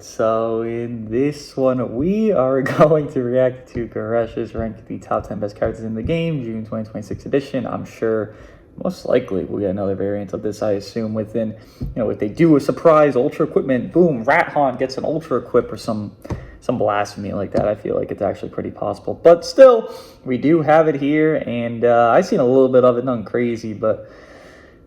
so in this one, we are going to react to Garesh's rank the top 10 best characters in the game, June 2026 edition. I'm sure most likely we'll get another variant of this, I assume, within, if they do a surprise ultra equipment, boom, Rathan gets an ultra equip or some blasphemy like that. I feel like it's actually pretty possible. But still, we do have it here, and I've seen a little bit of it, nothing crazy, but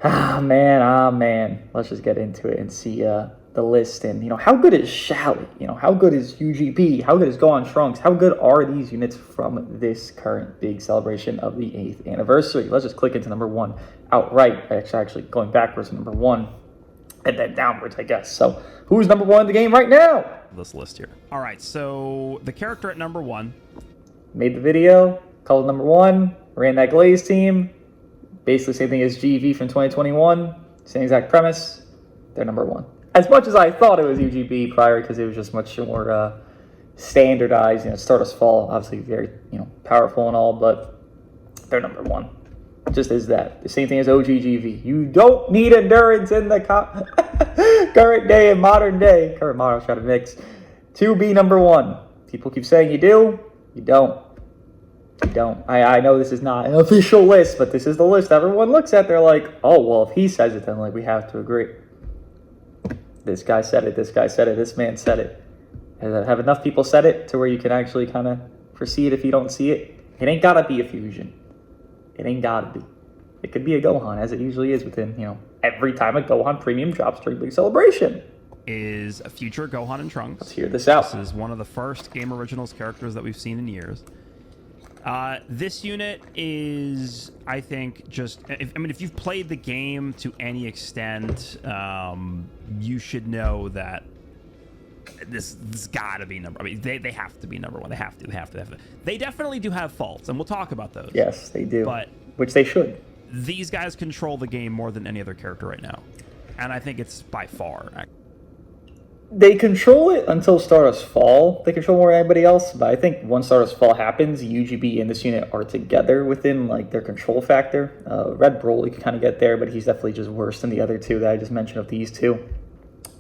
man. Let's just get into it and see the list. And, how good is Shallot? How good is UGP? How good is Gohan Trunks? How good are these units from this current big celebration of the 8th anniversary? Let's just click into number 1 outright. Actually going backwards to number 1 and then downwards, I guess. So who's number 1 in the game right now? This list here. All right, so the character at number 1. Made the video, called number 1, ran that Glaze team. Basically same thing as GV from 2021. Same exact premise. They're number 1. As much as I thought it was UGB prior, because it was just much more standardized. Stardust Fall, obviously very powerful and all, but they're number 1. Just as that. The same thing as OGGV. You don't need endurance in the current day and modern day. Current model, try to mix. To be number 1. People keep saying you do. You don't. You don't. I know this is not an official list, but this is the list everyone looks at. They're like, oh, well, if he says it, then we have to agree. This guy said it. This guy said it. This man said it. Have enough people said it to where you can actually kind of foresee it if you don't see it? It ain't gotta be a fusion. It ain't gotta be. It could be a Gohan, as it usually is within, every time a Gohan premium drops during big celebration. Is a future Gohan and Trunks. Let's hear this out. This is one of the first Game Originals characters that we've seen in years. This unit is, I think, just... if you've played the game to any extent, you should know that this gotta be number... they have to be number 1. They have to. They definitely do have faults, and we'll talk about those. Yes, they do. But which they should. These guys control the game more than any other character right now. And I think it's by far... They control it until Stardust Fall. They control more than anybody else, but I think once Stardust Fall happens, UGB and this unit are together within their control factor. Red Broly can kind of get there, but he's definitely just worse than the other two that I just mentioned of these two.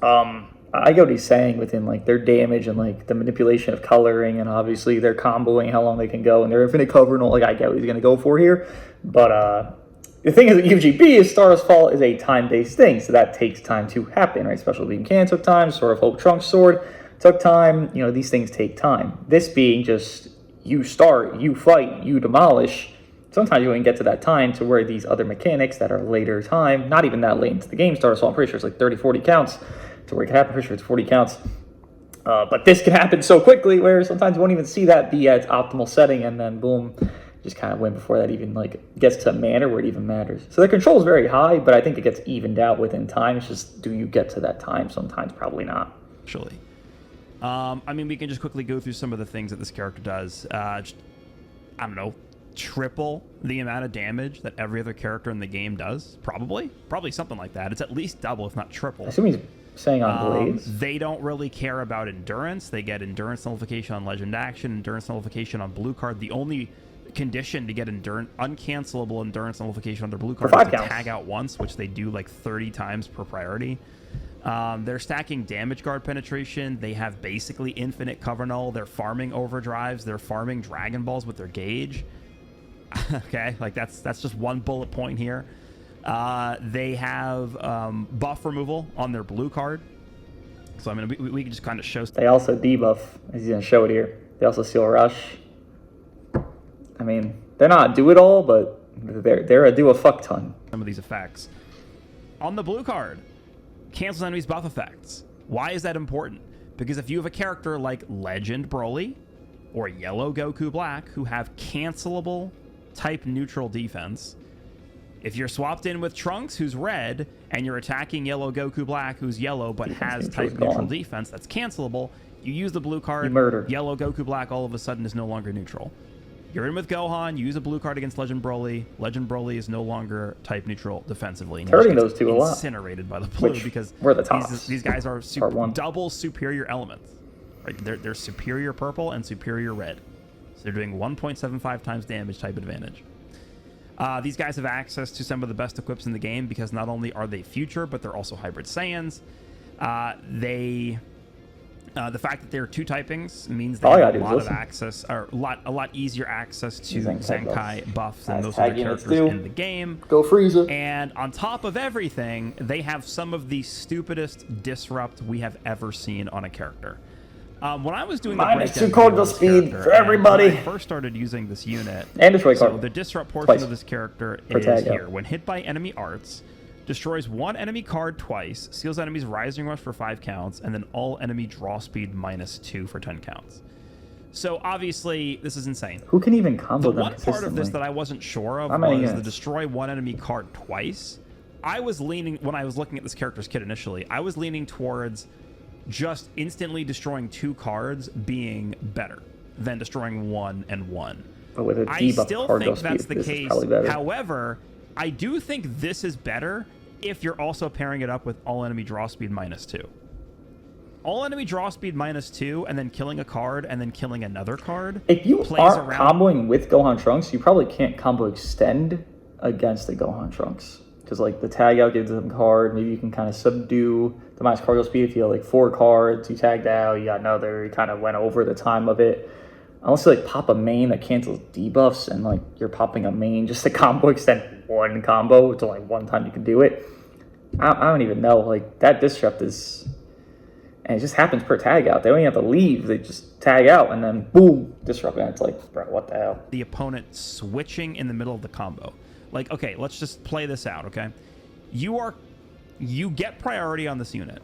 I get what he's saying within their damage and the manipulation of coloring, and obviously their comboing, how long they can go, and their infinite cover and all. I get what he's gonna go for here, but the thing is, UGB is Stardust Fall is a time-based thing, so that takes time to happen, right? Special Beam Can took time, Sword of Hope Trunks Sword took time. These things take time. This being just, you start, you fight, you demolish. Sometimes you wouldn't get to that time to where these other mechanics that are later time, not even that late into the game, Stardust Fall, I'm pretty sure it's 30, 40 counts, to where it can happen, pretty sure it's 40 counts. But this can happen so quickly where sometimes you won't even see that be at its optimal setting, and then boom, just kind of win before that even gets to a manner where it even matters. So the control is very high, but I think it gets evened out within time. It's just, do you get to that time? Sometimes probably not. Actually, we can just quickly go through some of the things that this character does. I don't know, triple the amount of damage that every other character in the game does. Probably something like that. It's at least double, if not triple. I assume he's saying on Blaze. They don't really care about endurance. They get endurance nullification on Legend Action, endurance nullification on Blue Card. The only condition to get uncancelable endurance nullification on their Blue Card is to tag out once, which they do 30 times per priority. They're stacking damage guard penetration. They have basically infinite cover null. They're farming overdrives. They're farming Dragon Balls with their gauge. Okay, that's just one bullet point here. They have buff removal on their Blue Card. So we can just kind of show. They also debuff, as he's gonna show it here. They also seal rush. They're not do it all, but they're a do a fuck ton. Some of these effects on the Blue Card cancels enemies' buff effects. Why is that important? Because if you have a character like Legend Broly or Yellow Goku Black who have cancelable type neutral defense, if you're swapped in with Trunks, who's red, and you're attacking Yellow Goku Black, who's yellow but has type neutral defense that's cancelable, you use the Blue Card. You murder. Yellow Goku Black all of a sudden is no longer neutral. You're in with Gohan, you use a Blue Card against Legend Broly. Legend Broly is no longer type neutral defensively. And hurting those two a lot. Incinerated by the blue, which because we're the tops. These guys are double superior elements. Right? They're superior purple and superior red. So they're doing 1.75 times damage type advantage. These guys have access to some of the best equips in the game because not only are they future, but they're also hybrid Saiyans. They The fact that there are 2 typings means they All you have gotta a do is lot of listen. access, or a lot easier access to Zenkai Zenkai buffs than As most tag other units characters do. in the game. Go Frieza. And on top of everything, they have some of the stupidest disrupt we have ever seen on a character. When I was doing the -2 breakdown cardinal video of this speed character, for and everybody. when I first started using this unit, And destroy so card. the disrupt portion Twice. of this character For is tag here. out. When hit by enemy arts, destroys 1 enemy card twice, seals enemies Rising Rush for 5 counts, and then all enemy draw speed -2 for 10 counts. So obviously, this is insane. Who can even combo The them one part of this consistently? that I wasn't sure of How many was the units? destroy 1 enemy card twice. I was leaning, when I was looking at this character's kit initially, I was leaning towards just instantly destroying 2 cards being better than destroying 1 and 1. But with a I debuff still card think speed, that's the this is case. probably better. However, I do think this is better if you're also pairing it up with all enemy draw speed -2. All enemy draw speed -2 and then killing a card and then killing another card. If you plays aren't around. comboing with Gohan Trunks, you probably can't combo extend against the Gohan Trunks. Because like the tag out gives them card, maybe you can kind of subdue the minus cargo speed if you have like 4 cards, you tagged out, you got another, you kind of went over the time of it. Unless you like pop a main that cancels debuffs and like you're popping a main just to combo extend 1 combo to like 1 time you can do it. I don't even know. Like that disrupt is, and it just happens per tag out. They don't even have to leave. They just tag out and then boom, disrupt. And it's like, bro, what the hell? The opponent switching in the middle of the combo. Like, okay, let's just play this out, okay? You get priority on this unit.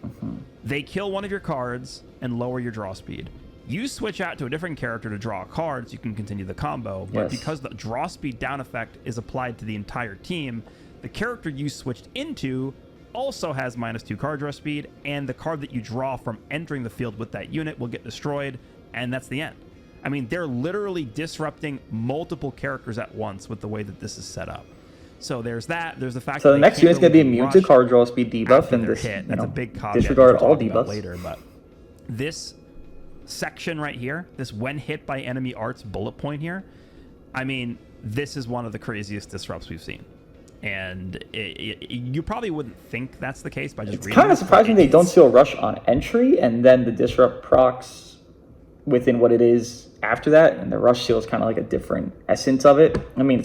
They kill one of your cards and lower your draw speed. You switch out to a different character to draw a card so you can continue the combo, but Yes. because the draw speed down effect is applied to the entire team, the character you switched into also has -2 card draw speed, and the card that you draw from entering the field with that unit will get destroyed, and that's the end. I mean, they're literally disrupting multiple characters at once with the way that this is set up. So there's that. There's the fact So that the they next can't unit's going to be really immune to rush card draw speed debuff after and they're this, hit. you That's know, a big caveat disregard that we'll all talk about debuffs. later, but this section right here, this when hit by enemy arts bullet point here, I mean, this is one of the craziest disrupts we've seen. And you probably wouldn't think that's the case by just It's reading kind of this, but surprising they it don't is. seal rush on entry and then the disrupt procs within what it is after that, and the rush seal is kind of like a different essence of it. I mean,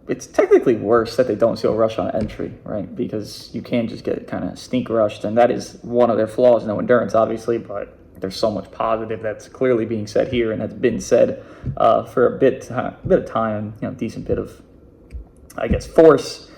it's technically worse that they don't seal rush on entry, right? Because you can just get kind of sneak rushed, and that is one of their flaws. No endurance, obviously, but there's so much positive that's clearly being said here, and that's been said for a bit of time, you know, decent bit of, I guess, force.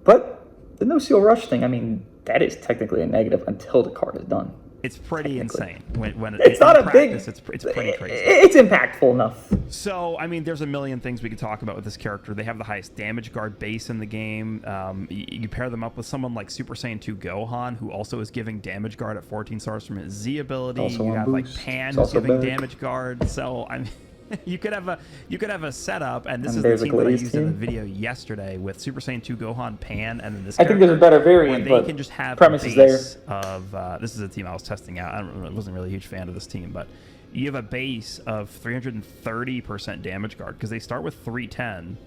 But the no seal rush thing, I mean, that is technically a negative until the card is done. It's pretty insane. When It's not in a big. practice, it's pretty crazy. It's impactful enough. So, I mean, there's a million things we could talk about with this character. They have the highest damage guard base in the game. You pair them up with someone like Super Saiyan 2 Gohan, who also is giving damage guard at 14 stars from his Z ability. Also You on have like boost. Pan, It's who's also giving back. damage guard. So, I mean, you could have a setup, and this And is the there's a team that I Glaze used in the team. video yesterday with Super Saiyan 2 Gohan, Pan, and then this. I think there's a better where variant, they but can just have premise a is there. base of this is a team I was testing out. I wasn't really a huge fan of this team, but you have a base of 330% damage guard because they start with 310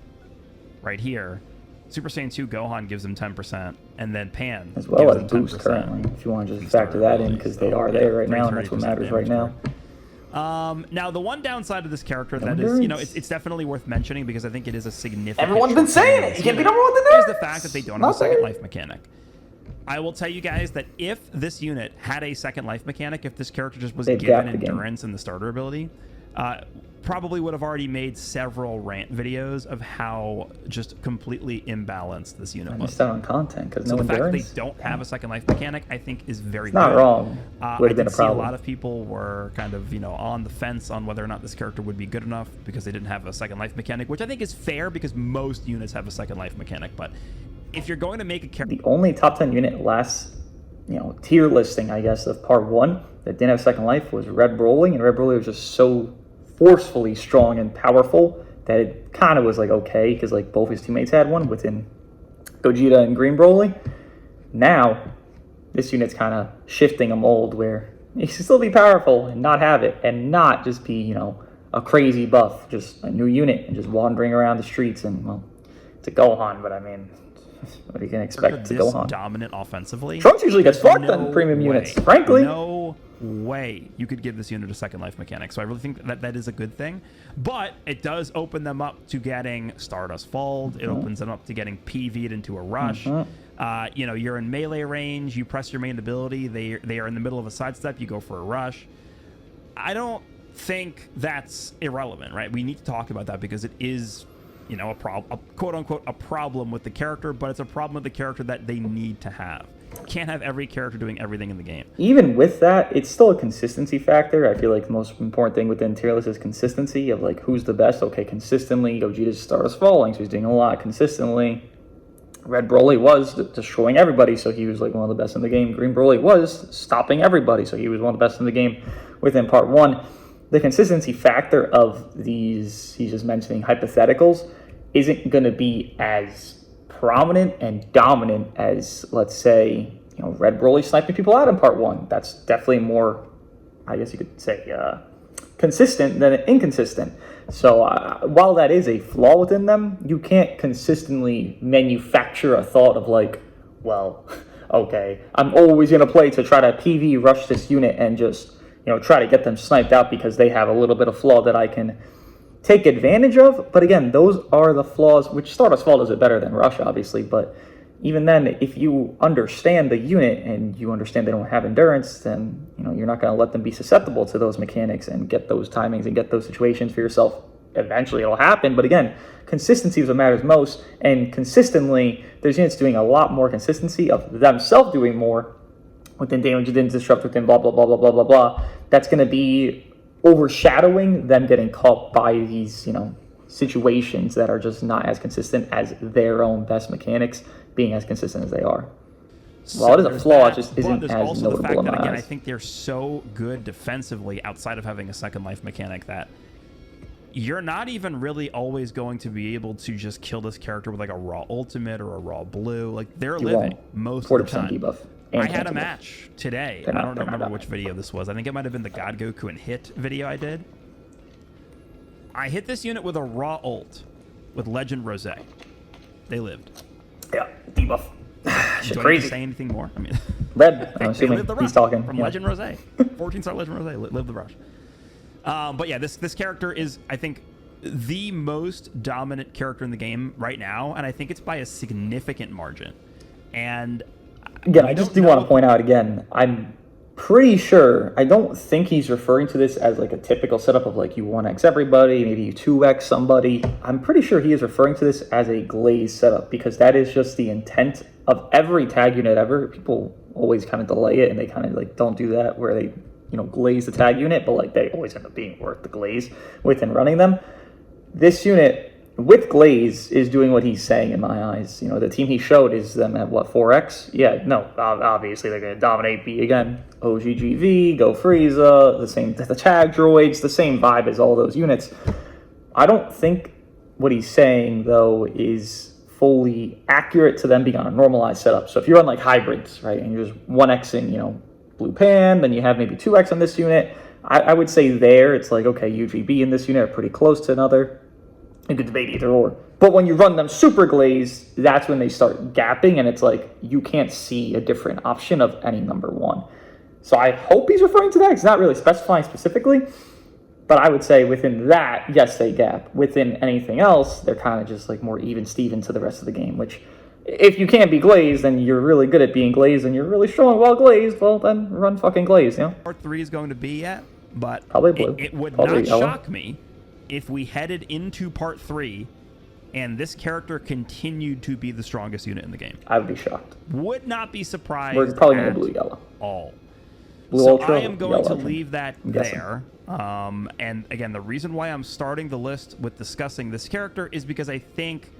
right here. Super Saiyan 2 Gohan gives them 10%, and then Pan As well gives as them boost 10%. currently, if you want to just Starter factor that in, ability, because so, they are yeah, there right now, and that's what 330% matters right damage now. guard. Now, the one downside of this character that is, you know, it's definitely worth mentioning because I think it is a significant. Everyone's been saying it. You can't beat everyone with the Is the nerds. fact that they don't have Not a second there. life mechanic. I will tell you guys that if this unit had a second life mechanic, if this character just was They'd given gap the game. endurance and the starter ability, probably would have already made several rant videos of how just completely imbalanced this unit I was. missed out on content because So no the fact that endurance. they don't have a second life mechanic, I think, is very It's not good. wrong. I Would have been did a see a problem. lot of people were kind of, you know, on the fence on whether or not this character would be good enough because they didn't have a second life mechanic, which I think is fair because most units have a second life mechanic. But if you're going to make a character, The only top 10 unit last, you know, tier listing, I guess, of part 1 that didn't have second life was Red Broly, and Red Broly was just so forcefully strong and powerful that it kind of was like okay, because like both his teammates had one within Gogeta and Green Broly. Now, this unit's kind of shifting a mold where he can still be powerful and not have it, and not just be, you know, a crazy buff, just a new unit and just wandering around the streets. And well, it's a Gohan, but I mean, what are you gonna expect to this Gohan? dominant offensively, Trunks usually gets there's fucked on premium way, units, frankly. No way you could give this unit a second life mechanic. So I really think that is a good thing. But it does open them up to getting Stardust Falled. It opens them up to getting PV'd into a rush. You're in melee range. You press your main ability. They are in the middle of a sidestep. You go for a rush. I don't think that's irrelevant, right? We need to talk about that because it is, a quote unquote a problem with the character, but it's a problem with the character that they need to have. Can't have every character doing everything in the game. Even with that, it's still a consistency factor. I feel like the most important thing within tier list is consistency of like who's the best. Okay, consistently, Gogeta's Stardust Falling, so he's doing a lot consistently. Red Broly was destroying everybody, so he was like one of the best in the game. Green Broly was stopping everybody, so he was one of the best in the game within part 1. The consistency factor of these, he's just mentioning hypotheticals, isn't going to be as prominent and dominant as, let's say, Red Broly sniping people out in part 1. That's definitely more, I guess you could say, consistent than inconsistent. So while that is a flaw within them, you can't consistently manufacture a thought of like, well, okay, I'm always going to play to try to PV rush this unit and just, try to get them sniped out because they have a little bit of flaw that I can take advantage of. But again, those are the flaws, which Stardust Fall does it better than Rush, obviously. But even then, if you understand the unit and you understand they don't have endurance, then you're not going to let them be susceptible to those mechanics and get those timings and get those situations for yourself. Eventually, it'll happen. But again, consistency is what matters most. And consistently, there's units doing a lot more consistency of themselves doing more within damage, within disrupt, within blah, blah, blah, blah, blah, blah, blah. That's going to be overshadowing them getting caught by these, situations that are just not as consistent as their own best mechanics being as consistent as they are. Well, it is a flaw, it just isn't as notable in my eyes. I think they're so good defensively outside of having a second life mechanic that you're not even really always going to be able to just kill this character with like a raw ultimate or a raw blue. Like they're living most of the time. Debuff. I had a match today. I don't remember which video this was. I think it might have been the God Goku and Hit video I did. I hit this unit with a raw ult with Legend Rosé. They lived. Yeah, debuff. Do I need to say anything more? I mean, Red, I'm assuming he's talking. From Legend Rosé. 14-star Legend Rosé. Live the rush. But yeah, this character is, I think, the most dominant character in the game right now, and I think it's by a significant margin. And again, I just do want to point out again, I'm pretty sure, I don't think he's referring to this as like a typical setup of like you 1x everybody, maybe you 2x somebody. I'm pretty sure he is referring to this as a glaze setup because that is just the intent of every tag unit ever. People always kind of delay it and they kind of like don't do that where they, glaze the tag unit, but like they always end up being worth the glaze within running them. This unit with glaze is doing what he's saying in my eyes. The team he showed is them at what, 4x? Yeah, no, obviously they're going to dominate B again. OGGV, Go Frieza, the tag droids, the same vibe as all those units. I don't think what he's saying though is fully accurate to them being on a normalized setup. So if you run like hybrids, right, and you're just 1xing, Blue Pan, then you have maybe 2x on this unit. I would say there it's like, okay, UGB and this unit are pretty close to another. You could debate either or. But when you run them super glazed, that's when they start gapping, and it's like you can't see a different option of any number 1. So I hope he's referring to that. It's not really specifying specifically, but I would say within that, yes, they gap. Within anything else, they're kind of just like more even Steven to the rest of the game, which if you can't be glazed, then you're really good at being glazed, and you're really strong while glazed, well, then run fucking glazed, Part 3 is going to be yet, but probably blue. It would probably not yellow. shock me if we headed into part 3 and this character continued to be the strongest unit in the game. I would be shocked. Would not be surprised. We're probably going to blue yellow. All. Blue so ultra, I am going to ultra. leave that there. And again, the reason why I'm starting the list with discussing this character is because I think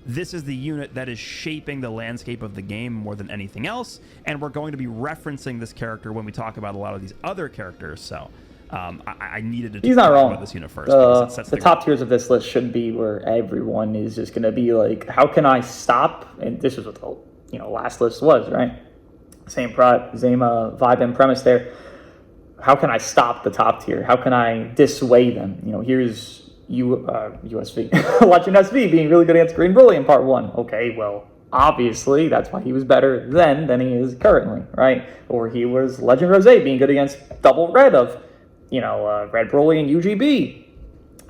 this is the unit that is shaping the landscape of the game more than anything else, and we're going to be referencing this character when we talk about a lot of these other characters. So I needed to talk about this unit first. The top tiers of this list should be where everyone is just going to be like, how can I stop? And this is what the last list was, right? Same vibe and premise there. How can I stop the top tier? How can I dissuade them? Here's USV, Legend SV being really good against Green Broly in part 1. Okay, well, Obviously, that's why he was better then than he is currently, right? Or he was Legend Rosé being good against double red of, Red Broly and UGB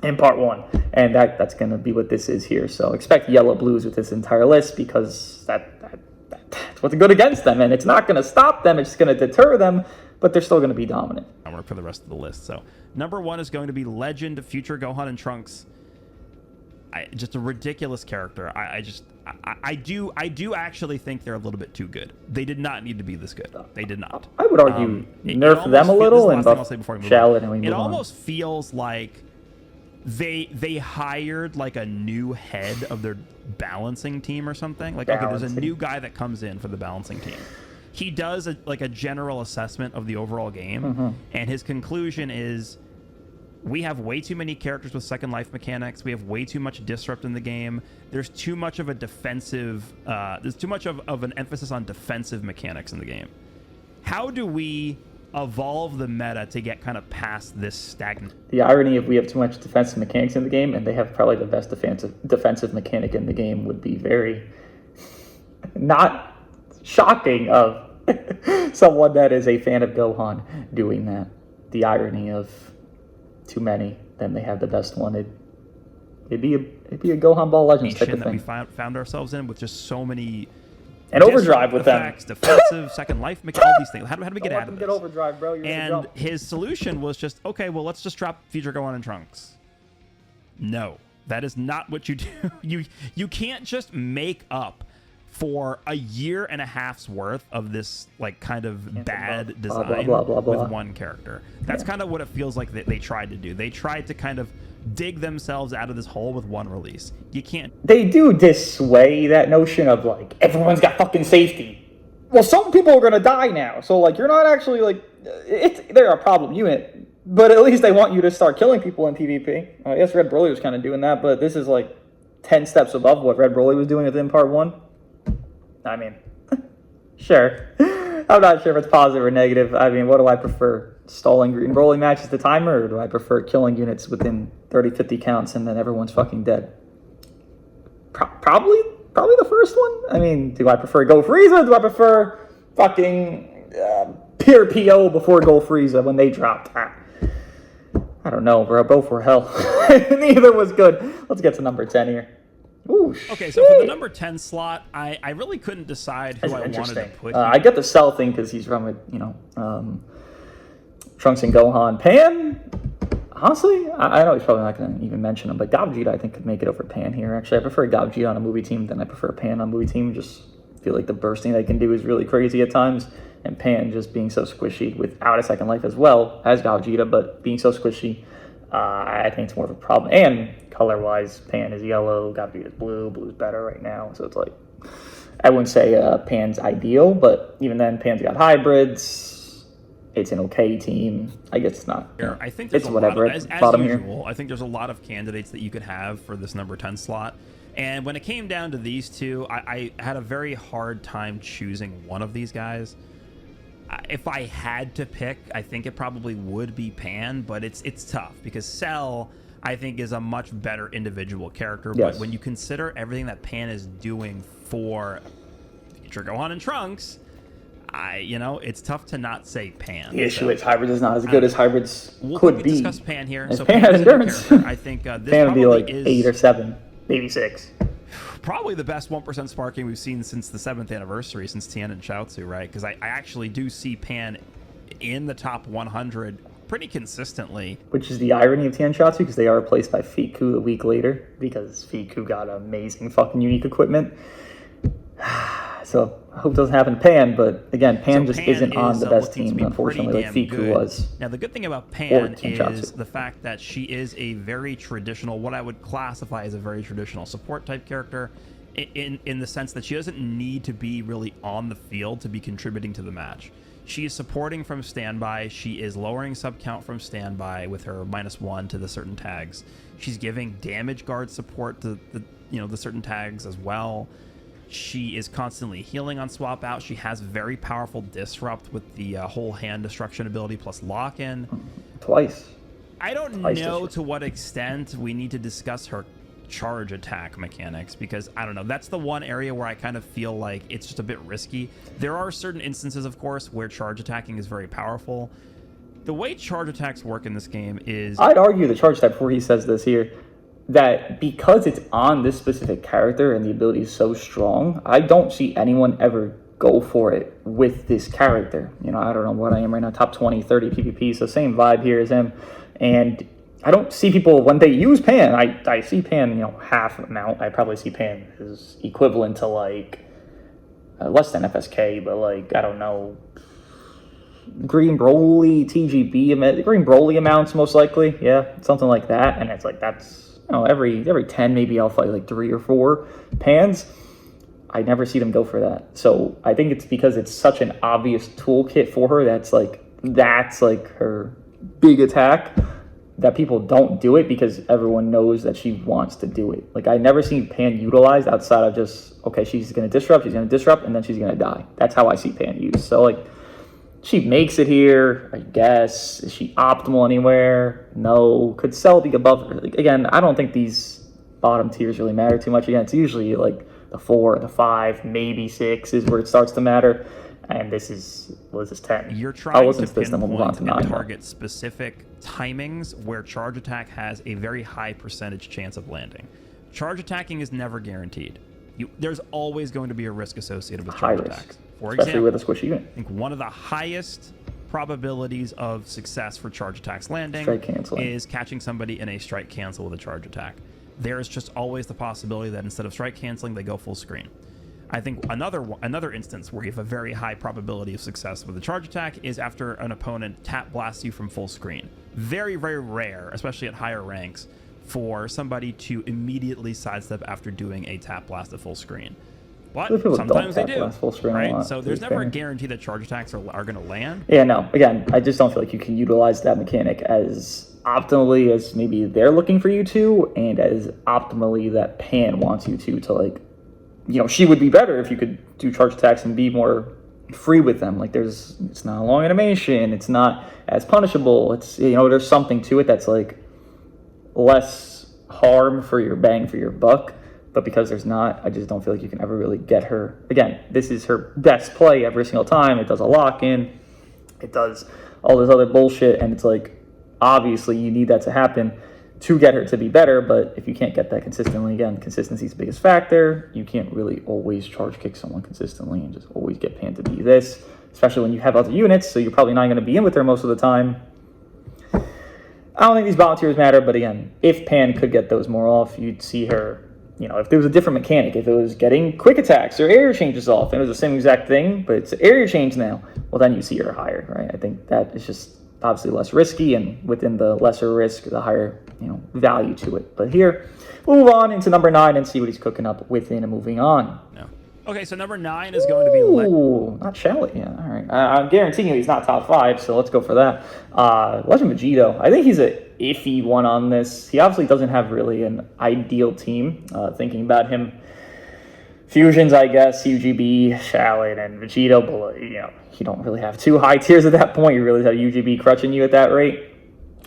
in part 1. And that's going to be what this is here. So expect yellow blues with this entire list, because that's what's good against them. And it's not going to stop them. It's just going to deter them, but they're still going to be dominant. I work for the rest of the list. So number 1 is going to be Legend Future Gohan and Trunks. Just a ridiculous character. I do actually think they're a little bit too good. They did not need to be this good. They did not. I would argue nerf them a little and buff Shallot, and we move It on. almost feels like they hired like a new head of their balancing team or something. Like, okay, there's a new guy that comes in for the balancing team. He does a general assessment of the overall game, and his conclusion is, we have way too many characters with second life mechanics. We have way too much disrupt in the game. There's too much of a defensive, there's too much of an emphasis on defensive mechanics in the game. How do we evolve the meta to get kind of past this stagnant? The irony of we have too much defensive mechanics in the game, and they have probably the best defensive mechanic in the game, would be very not shocking of someone that is a fan of Gohan doing that. The irony of too many, then they have the best one. It'd be a Gohan Ball Legends type of thing. That we found ourselves in with just so many and overdrive with effects, defensive, second life mechanics, all these things. How do we get out of this? Get overdrive, bro. And his solution was just, okay, well, let's just drop Future Gohan and Trunks. No, that is not what you do. You can't just make up for a year and a half's worth of this like kind of bad design with one character. That's kind of what it feels like that they tried to do. They tried to kind of dig themselves out of this hole with one release. You can't. They do dissuade that notion of like, everyone's got fucking safety. Well, some people are gonna die now, so like you're not actually like they're a problem unit, but at least they want you to start killing people in PvP. I guess Red Broly was kind of doing that, but this is like 10 steps above what Red Broly was doing within part 1. I mean, sure. I'm not sure if it's positive or negative. I mean, what do I prefer? Stalling Green Broly matches the timer, or do I prefer killing units within 30, 50 counts and then everyone's fucking dead? Probably the first one. I mean, do I prefer Go Frieza? Do I prefer fucking pure PO before Go Frieza when they dropped? I don't know, bro. Both were hell. Neither was good. Let's get to number 10 here. Ooh, okay, so for the number 10 slot, I really couldn't decide who I wanted to put here. I get the Cell thing because he's from Trunks and Gohan. Pan, honestly, I know he's probably not going to even mention him, but Gogeta I think could make it over Pan here. Actually, I prefer Gogeta on a movie team than I prefer Pan on a movie team. Just feel like the bursting they can do is really crazy at times, and Pan just being so squishy without a second life as well as Gogeta, but being so squishy, I think it's more of a problem. And color-wise, Pan is yellow, Gogeta's blue. Blue's better right now, so it's like, I wouldn't say Pan's ideal, but even then, Pan's got hybrids. It's an okay team. I guess it's not. I think there's it's whatever. As bottom usual, here. I think there's a lot of candidates that you could have for this number 10 slot. And when it came down to these two, I had a very hard time choosing one of these guys. If I had to pick, I think it probably would be Pan, but it's tough because Cell, I think, is a much better individual character. Yes. But when you consider everything that Pan is doing for Future Gohan and Trunks, it's tough to not say Pan. The issue is hybrids is not as good as hybrids could be. We'll discuss Pan here. So Pan had endurance. I think this Pan would be like is 8 or 7, maybe 6. Probably the best 1% sparking we've seen since the 7th anniversary, since Tien and Chaozu, right? Because I actually do see Pan in the top 100 pretty consistently. Which is the irony of Tien Chaozu, because they are replaced by Fiku a week later, because Fiku got amazing fucking unique equipment. So I hope it doesn't happen to Pan, but again, Pan just isn't on the best team, unfortunately, like Fiku was. Now, the good thing about Pan is the fact that she is a very traditional, what I would classify as a very traditional support type character, in the sense that she doesn't need to be really on the field to be contributing to the match. She is supporting from standby. She is lowering sub count from standby with her -1 to the certain tags. She's giving damage guard support to the certain tags as well. She is constantly healing on swap out. She has very powerful disrupt with the whole hand destruction ability plus lock-in. Twice. I don't know to what extent we need to discuss her charge attack mechanics, because I don't know, that's the one area where I kind of feel like it's just a bit risky. There are certain instances, of course, where charge attacking is very powerful. The way charge attacks work in this game is... I'd argue the charge attack, before he says this here, that because it's on this specific character and the ability is so strong, I don't see anyone ever go for it with this character. You know, I don't know what I am right now, top 20, 30 PvP, so same vibe here as him. And I don't see people, when they use Pan, I see Pan, you know, half amount. I probably see Pan is equivalent to, like, less than FSK, but, like, I don't know, Green Broly, TGB, Green Broly amounts most likely, yeah, something like that. And it's like, that's, you know, every 10 maybe I'll fight like 3 or 4 Pans. I never see them go for that. So I think it's because it's such an obvious toolkit for her that's like her big attack, that people don't do it because everyone knows that she wants to do it. Like, I never seen Pan utilized outside of just, okay, she's going to disrupt, and then she's going to die. That's how I see Pan used. So, like, she makes it here, I guess. Is she optimal anywhere? No. Could Cell be above her? Like, again, I don't think these bottom tiers really matter too much. Again, it's usually, like, the 4, the 5, maybe 6 is where it starts to matter. And this is, what is this, 10? You're trying to pinpoint and target specific timings where charge attack has a very high percentage chance of landing. Charge attacking is never guaranteed. There's always going to be a risk associated with charge attacks. For especially example, with a squishy unit. I think one of the highest probabilities of success for charge attacks landing is catching somebody in a strike cancel with a charge attack. There's just always the possibility that instead of strike canceling, they go full screen. I think another instance where you have a very high probability of success with a charge attack is after an opponent tap blasts you from full screen. Very, very rare, especially at higher ranks, for somebody to immediately sidestep after doing a tap blast at full screen. But sometimes they do, right? So there's never a guarantee that charge attacks are going to land. Yeah, no. Again, I just don't feel like you can utilize that mechanic as optimally as maybe they're looking for you to, and as optimally that Pan wants you to like, you know, she would be better if you could do charge attacks and be more free with them. Like, it's not a long animation, it's not as punishable, it's, you know, there's something to it that's like less harm for your bang for your buck. But because there's not, I just don't feel like you can ever really get her. Again, this is her best play every single time. It does a lock-in, it does all this other bullshit, and it's like, obviously you need that to happen to get her to be better. But if you can't get that consistently, again, consistency is the biggest factor. You can't really always charge kick someone consistently and just always get Pan to be this, especially when you have other units, so you're probably not going to be in with her most of the time. I don't think these volunteers matter, but again, if Pan could get those more off, you'd see her, you know, if there was a different mechanic, if it was getting quick attacks or area changes off, and it was the same exact thing, but it's area change now, well, then you see her higher, right? I think that is just obviously less risky, and within the lesser risk, the higher, you know, value to it. But here, we'll move on into number 9 and see what he's cooking up within and moving on. No. Okay, so number 9 is going to be... Ooh, not Shallot, yeah, all right. I'm guaranteeing you he's not top 5, so let's go for that. Legend Vegito, I think he's an iffy one on this. He obviously doesn't have really an ideal team. Thinking about him, Fusions, I guess, UGB, Shallot, and Vegito, but, you know, you don't really have 2 high tiers at that point. You really have UGB crushing you at that rate.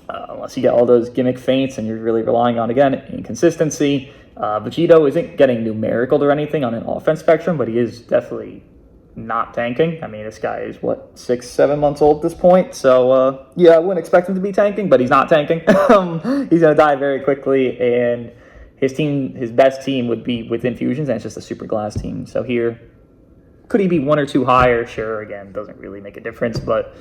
Unless you get all those gimmick feints and you're really relying on, again, inconsistency. Vegito isn't getting numerical or anything on an offense spectrum, but he is definitely not tanking. I mean, this guy is, 6-7 months old at this point. So, yeah, I wouldn't expect him to be tanking, but he's not tanking. He's going to die very quickly, and his best team would be within Fusions, and it's just a super glass team. So here, could he be 1 or 2 higher? Sure, again, doesn't really make a difference, but...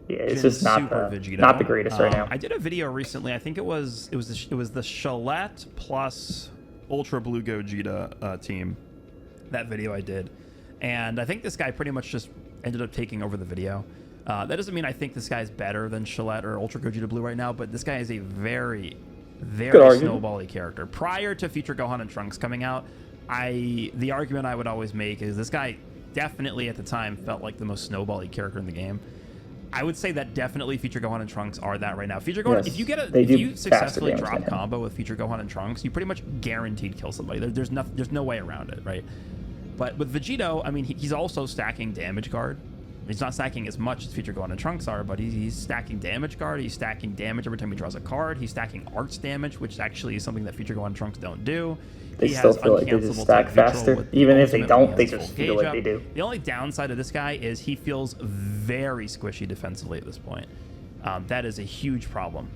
yeah, it's just not the greatest right now. I did a video recently. I think it was the Shallot plus Ultra Blue Gogeta team. That video I did, and I think this guy pretty much just ended up taking over the video. That doesn't mean I think this guy's better than Shallot or Ultra Gogeta Blue right now, but this guy is a very, very snowbally character. Prior to Future Gohan and Trunks coming out, the argument I would always make is this guy definitely at the time felt like the most snowbally character in the game. I would say that definitely Future Gohan and Trunks are that right now. Future Gohan, yes, if you successfully drop combo with Future Gohan and Trunks, you pretty much guaranteed kill somebody. There's no way around it, right? But with Vegito, I mean, he's also stacking damage guard, He's not stacking as much as Future Gohan and Trunks are, but he's stacking damage guard. He's stacking damage every time he draws a card. He's stacking arts damage, which actually is something that Future Gohan and Trunks don't do. They still feel like they just stack faster. Even if they don't, they just feel like they do. The only downside of this guy is he feels very squishy defensively at this point. That is a huge problem.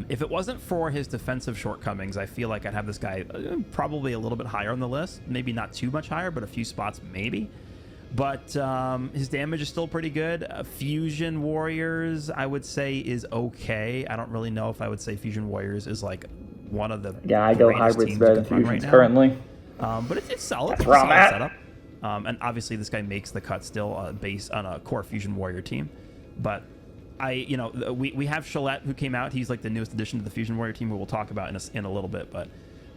If it wasn't for his defensive shortcomings, I feel like I'd have this guy probably a little bit higher on the list. Maybe not too much higher, but a few spots maybe. But his damage is still pretty good. Fusion Warriors, I would say, is okay. I don't really know if I would say Fusion Warriors is like one of the I go hybrids better than fusions currently. But it's solid. That's where I'm at. Setup. And obviously this guy makes the cut still based on a core Fusion Warrior team. But we have Shallot who came out. He's like the newest addition to the Fusion Warrior team, who we'll talk about in a little bit. But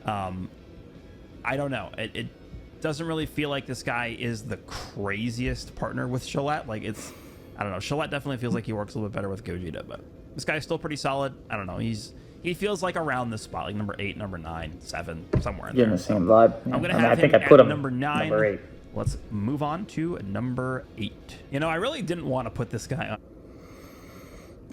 I don't know. It doesn't really feel like this guy is the craziest partner with Shallot. Like I don't know. Shallot definitely feels like he works a little bit better with Gogeta, but this guy's still pretty solid. I don't know. He feels like around this spot, like number 8, number 9, 7, somewhere in there. Getting the same vibe. Yeah. I'm gonna have I think him I put at him number 9. Number 8. Let's move on to number 8. I really didn't want to put this guy on.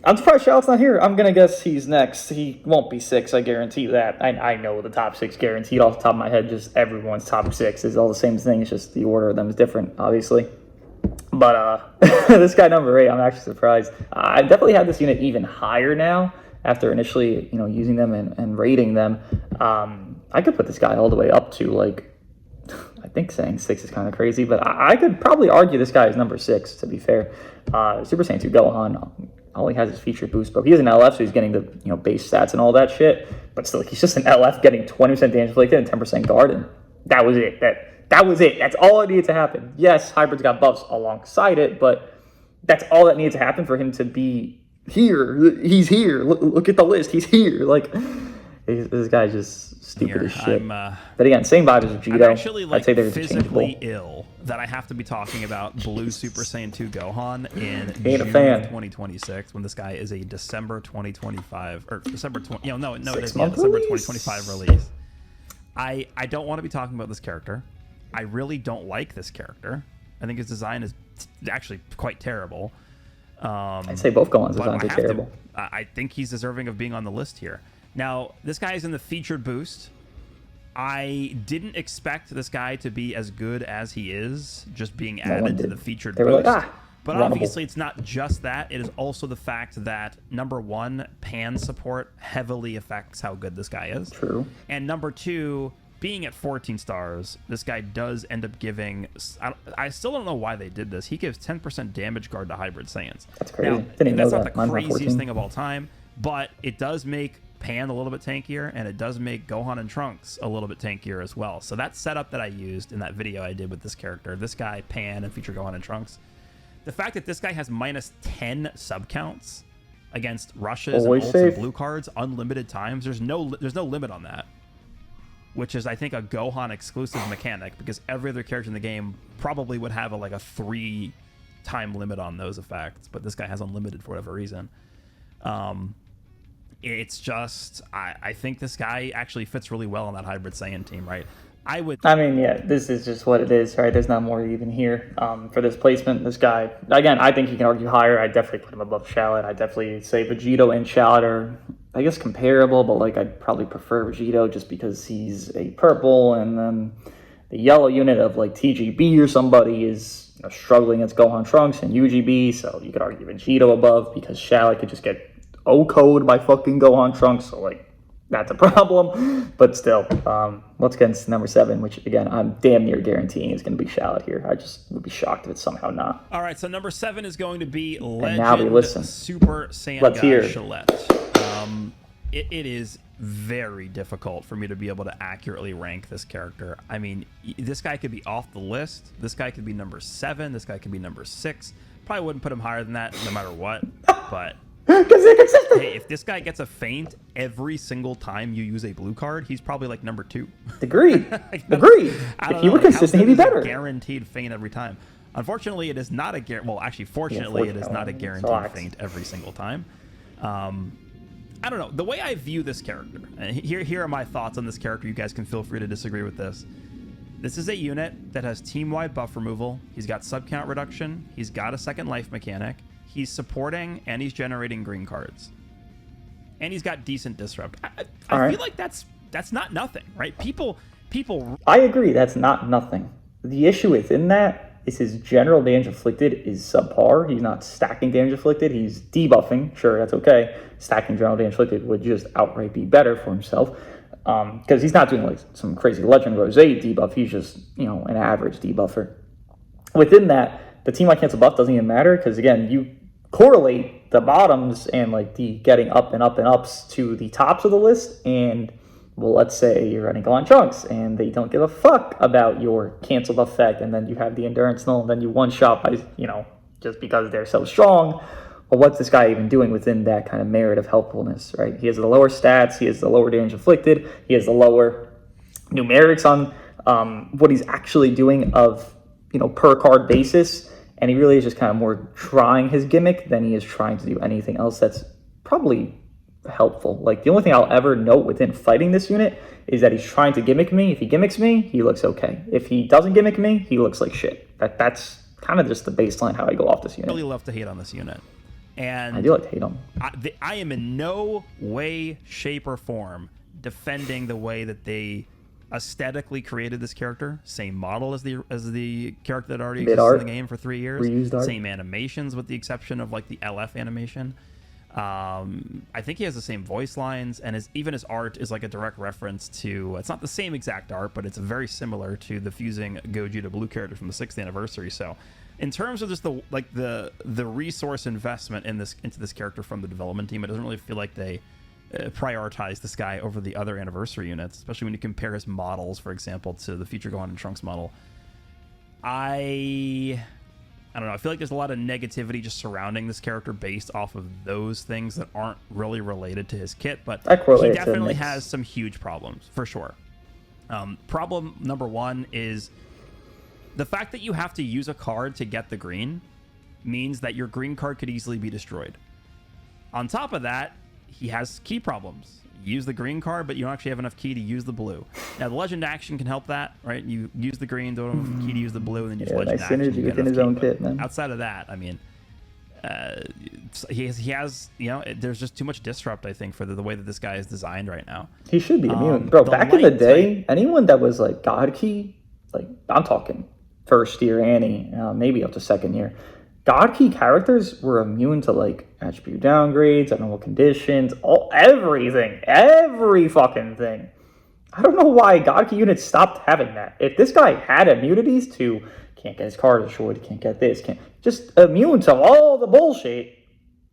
I'm surprised Shallot's not here. I'm going to guess he's next. He won't be 6, I guarantee that. I know the top 6 guaranteed off the top of my head. Just everyone's top 6 is all the same thing. It's just the order of them is different, obviously. But this guy, number 8, I'm actually surprised. I definitely had this unit even higher now after initially, using them and rating them. I could put this guy all the way up to, I think saying 6 is kind of crazy, but I could probably argue this guy is number 6, to be fair. Super Saiyan 2 Gohan, all he has is featured boost, but he is an LF, so he's getting the base stats and all that shit. But still, he's just an LF getting 20% damage inflicted and 10% guard, and that was it. That was it. That's all that needed to happen. Yes, hybrids got buffs alongside it, but that's all that needed to happen for him to be here. He's here. Look at the list. He's here. This guy's just stupid as shit. But again, same vibe as Vegito. I'm actually I'd say they're physically ill that I have to be talking about Blue Super Saiyan 2 Gohan in Ain't June a fan. of 2026 when this guy is a December 2025 or December 20. No, it is December release. 2025 release. I don't want to be talking about this character. I really don't like this character. I think his design is actually quite terrible. I'd say both Gohan's designs are terrible. I think he's deserving of being on the list here. Now, this guy is in the featured boost. I didn't expect this guy to be as good as he is, just being added to the featured boost. But obviously, it's not just that. It is also the fact that, number 1, pan support heavily affects how good this guy is. True. And number 2, being at 14 stars, this guy does end up giving... I still don't know why they did this. He gives 10% damage guard to Hybrid Saiyans. That's crazy. Now, that's not the craziest thing of all time, but it does make Pan a little bit tankier, and it does make Gohan and Trunks a little bit tankier as well. So that setup that I used in that video I did with this character, this guy, Pan, and feature Gohan and Trunks, the fact that this guy has minus 10 sub counts against rushes and ults and blue cards unlimited times, there's no limit on that, which is, I think, a Gohan exclusive mechanic, because every other character in the game probably would have a 3-time limit on those effects, but this guy has unlimited for whatever reason. It's just, I think this guy actually fits really well on that Hybrid Saiyan team, right? This is just what it is, right? There's not more even here for this placement. This guy, again, I think he can argue higher. I definitely put him above Shallot. I definitely say Vegito and Shallot are, I guess, comparable, but I'd probably prefer Vegito just because he's a purple, and then the yellow unit of TGB or somebody is struggling against Gohan Trunks and UGB, so you could argue Vegito above because Shallot could just get O-code by fucking Gohan Trunks, so that's a problem. But still, let's get into number 7, which again I'm damn near guaranteeing is going to be Shallot here. I just would be shocked if it's somehow not. All right, so number 7 is going to be Legend now we listen. Super Saiyan Let's hear it. Shallot. It is very difficult for me to be able to accurately rank this character. I mean, this guy could be off the list. This guy could be number 7. This guy could be number 6. Probably wouldn't put him higher than that no matter what, but because they're consistent. Hey, if this guy gets a feint every single time you use a blue card, he's probably number 2. Agreed. If he were consistent, he'd be better. Guaranteed feint every time. Unfortunately, it is not a fortunately, it is not a guaranteed feint every single time. I don't know. The way I view this character, and here are my thoughts on this character. You guys can feel free to disagree with this. This is a unit that has team-wide buff removal. He's got sub-count reduction. He's got a second life mechanic. He's supporting, and he's generating green cards. And he's got decent disrupt. I feel like that's not nothing, right? People. I agree, that's not nothing. The issue within that is his general damage inflicted is subpar. He's not stacking damage inflicted. He's debuffing. Sure, that's okay. Stacking general damage inflicted would just outright be better for himself. Because he's not doing like some crazy Legend Rosé debuff. He's just, an average debuffer. Within that, the team-wide cancel buff doesn't even matter because, again, you correlate the bottoms and like the getting up and up and ups to the tops of the list. And, well, let's say you're running Gohan Trunks and they don't give a fuck about your cancel buff effect. And then you have the Endurance Null and then you one-shot by, just because they're so strong. Well, what's this guy even doing within that kind of merit of helpfulness, right? He has the lower stats, he has the lower damage inflicted, he has the lower numerics on what he's actually doing of, per card basis, and he really is just kind of more trying his gimmick than he is trying to do anything else that's probably helpful. Like, the only thing I'll ever note within fighting this unit is that he's trying to gimmick me. If he gimmicks me, he looks okay. If he doesn't gimmick me, he looks like shit. That's kind of just the baseline how I go off this unit. I really love to hate on this unit. And I do like to hate him. I am in no way, shape, or form defending the way that they aesthetically created this character. Same model as the character that already exists in the game for 3 years. Reused art. Same animations with the exception of like the LF animation. I think he has the same voice lines, and even his art is like a direct reference to. It's not the same exact art, but it's very similar to the fusing Gogeta Blue character from the 6th anniversary. So, in terms of just the resource investment into this character from the development team, it doesn't really feel like they prioritize this guy over the other anniversary units, especially when you compare his models, for example, to the future Gohan and Trunks model. I don't know. I feel like there's a lot of negativity just surrounding this character based off of those things that aren't really related to his kit, but he definitely has some huge problems, for sure. Problem number one is the fact that you have to use a card to get the green means that your green card could easily be destroyed. On top of that, he has key problems. You use the green card, but you don't actually have enough key to use the blue. Now, the legend action can help that, right? You use the green, don't have enough key to use the blue, and then use legend action. Synergy within his own kit, man. Outside of that, I mean, he has, there's just too much disrupt, I think, for the way that this guy is designed right now. He should be immune. Bro, back in the day, anyone that was like God Key, like I'm talking first year Annie, maybe up to second year, God Key characters were immune to like attribute downgrades, abnormal conditions, everything, every fucking thing. I don't know why God Key units stopped having that. If this guy had immunities to can't get his card destroyed, can't get this, can't just immune to all the bullshit,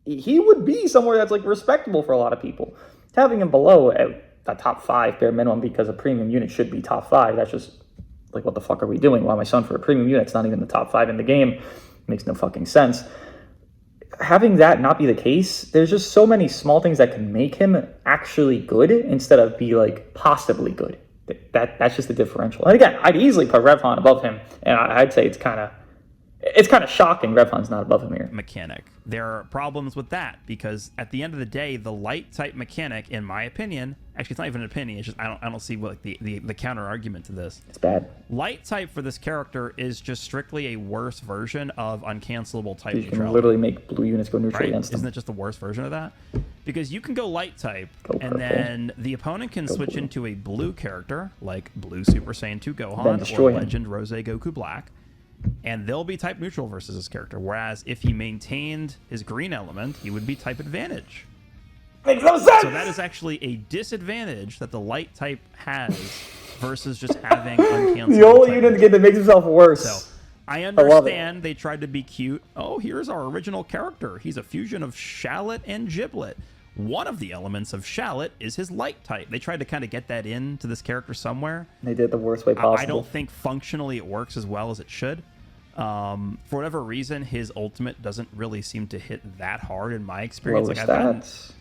he would be somewhere that's like respectable for a lot of people. Having him below a top 5 bare minimum because a premium unit should be top 5. That's just like, what the fuck are we doing? Why my son for a premium unit? It's not even the top 5 in the game. Makes no fucking sense. Having that not be the case, there's just so many small things that can make him actually good instead of be like possibly good. That's just the differential. And again, I'd easily put Revhan above him, and I'd say it's kind of shocking Revhan's not above him here. Mechanic. There are problems with that because at the end of the day, the light type mechanic, in my opinion, actually it's not even an opinion. It's just I don't see what the counter argument to this. It's bad. Light type for this character is just strictly a worse version of uncancelable type. You can literally make blue units go neutral against them. Isn't it just the worst version of that? Because you can go light type, and then the opponent can switch into a blue character like Blue Super Saiyan 2 Gohan or Legend Rosé Goku Black. And they'll be type neutral versus this character. Whereas if he maintained his green element, he would be type advantage. Makes no sense! So that is actually a disadvantage that the light type has versus just having uncancelable. The only unit in the game that makes himself worse. So I understand they tried to be cute. Oh, here's our original character. He's a fusion of Shallot and Giblet. One of the elements of Shallot is his light type. They tried to kind of get that into this character somewhere. They did the worst way possible. I don't think functionally it works as well as it should. For whatever reason, his ultimate doesn't really seem to hit that hard in my experience.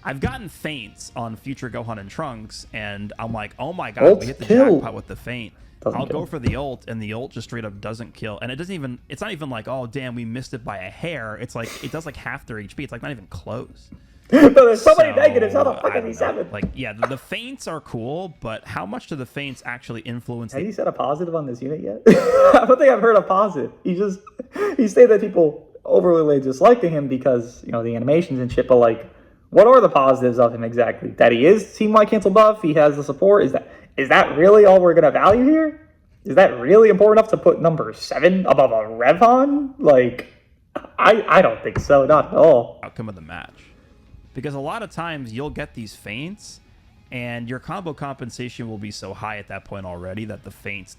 I've gotten feints on future Gohan and Trunks, and I'm like, oh my god, we hit the jackpot with the feint. I'll go for the ult, and the ult just straight up doesn't kill. And it's not even like, oh damn, we missed it by a hair. It's like it does like half their HP. It's like not even close. But there's so many negatives. How the fuck is he 7? Like, yeah, the feints are cool, but how much do the feints actually influence? Have you said a positive on this unit yet? I don't think I've heard a positive. He said that people overly disliking him because, you know, the animations and shit, but like, what are the positives of him exactly? That he is team-wide cancel buff, he has the support. Is that really all we're gonna value here? Is that really important enough to put number 7 above a Revon? Like, I don't think so, not at all. Outcome of the match. Because a lot of times you'll get these feints, and your combo compensation will be so high at that point already that the feints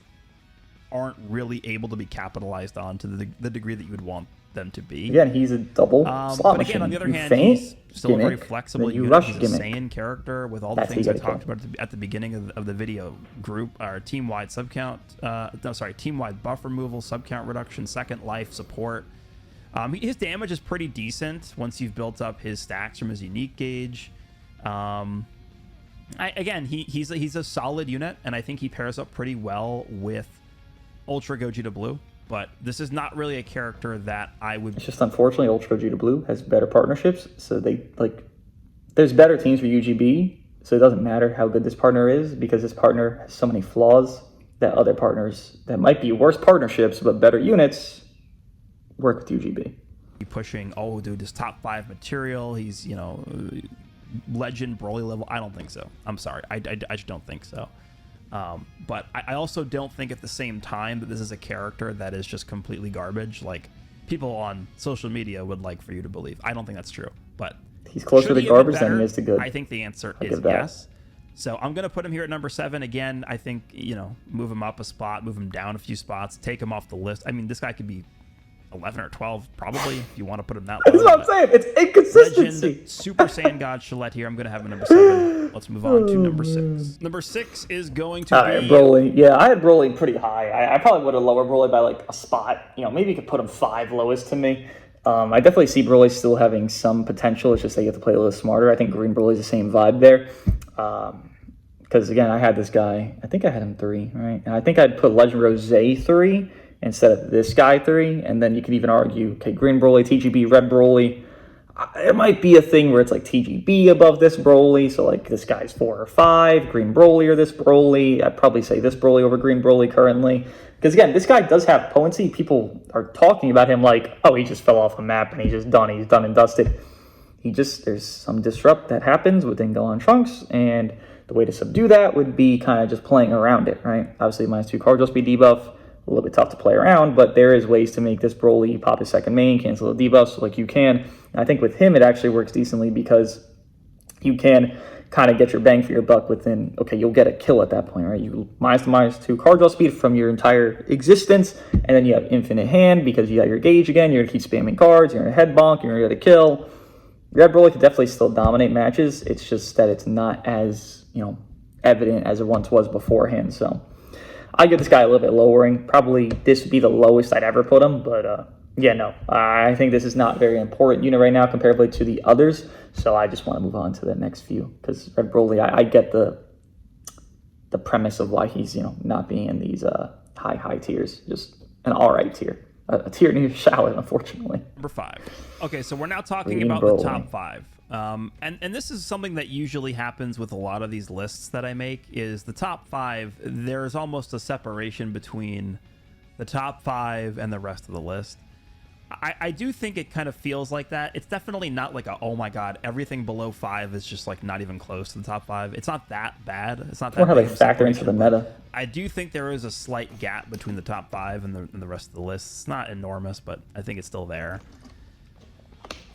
aren't really able to be capitalized on to the degree that you would want them to be. Again, he's a double slot but machine. again, on the other hand, feint, he's still a very flexible you unit. rush He's a gimmick. Saiyan character with all the things I talked about at the beginning of the video. Team-wide subcount, team-wide buff removal, subcount reduction, second life, support. His damage is pretty decent once you've built up his stacks from his unique gauge. He's a solid unit, and I think he pairs up pretty well with Ultra Gogeta Blue. But this is not really a character that I would... It's just unfortunately Ultra Gogeta Blue has better partnerships, so there's better teams for UGB, so it doesn't matter how good this partner is, because this partner has so many flaws that other partners that might be worse partnerships but better units work with UGB. Pushing, oh dude, this top 5 material, he's, you know, legend Broly level. I don't think so. I'm sorry, I just don't think so. But I also don't think at the same time that this is a character that is just completely garbage like people on social media would like for you to believe. I don't think that's true. But he's closer to garbage than he is to good. I think the answer is yes. So I'm going to put him here at number 7. Again, I think, you know, move him up a spot, move him down a few spots, take him off the list. I mean, this guy could be 11 or 12 probably if you want to put him that low. That's what I'm saying. It's inconsistency. Legend, Super Saiyan God Shallot here. I'm going to have him at number 7. Let's move on to number 6. Number 6 is going to be... Broly. Yeah, I had Broly pretty high. I probably would have lowered Broly by like a spot. You know, maybe you could put him 5 lowest to me. I definitely see Broly still having some potential. It's just they have to play a little smarter. I think Green Broly's the same vibe there. Because, again, I had this guy. I think I had him 3, right? And I think I'd put Legend Rosé 3 instead of this guy 3, and then you could even argue, okay, Green Broly, TGB, Red Broly. It might be a thing where it's like TGB above this Broly, so like this guy's 4 or 5, Green Broly or this Broly. I'd probably say this Broly over Green Broly currently. Because again, this guy does have potency. People are talking about him like, oh, he just fell off the map and he's done and dusted. There's some disrupt that happens within Gohan Trunks, and the way to subdue that would be kind of just playing around it, right? Obviously, -2 card speed debuff. A little bit tough to play around, but there is ways to make this Broly pop his second main, cancel the debuffs like you can. And I think with him, it actually works decently because you can kind of get your bang for your buck within, okay, you'll get a kill at that point, right? You -2 card draw speed from your entire existence, and then you have infinite hand because you got your gauge again. You're going to keep spamming cards, you're going to head bonk, you're going to get a kill. Red Broly could definitely still dominate matches. It's just that it's not as, you know, evident as it once was beforehand, so... I give this guy a little bit lowering. Probably this would be the lowest I'd ever put him, but yeah, no. I think this is not very important unit right now comparatively to the others, so I just want to move on to the next few because Red Broly, I get the premise of why he's, you know, not being in these high tiers, just an alright tier. A tier near Shallot, unfortunately. Number 5. Okay, so we're now talking about the top 5. And this is something that usually happens with a lot of these lists that I make, is the top 5, there's almost a separation between the top 5 and the rest of the list. I do think it kind of feels like that. It's definitely not like a, oh my god, everything below 5 is just like not even close to the top 5. It's not that bad. It's not that bad. How they factor into the meta. I do think there is a slight gap between the top 5 and the rest of the list. It's not enormous, but I think it's still there.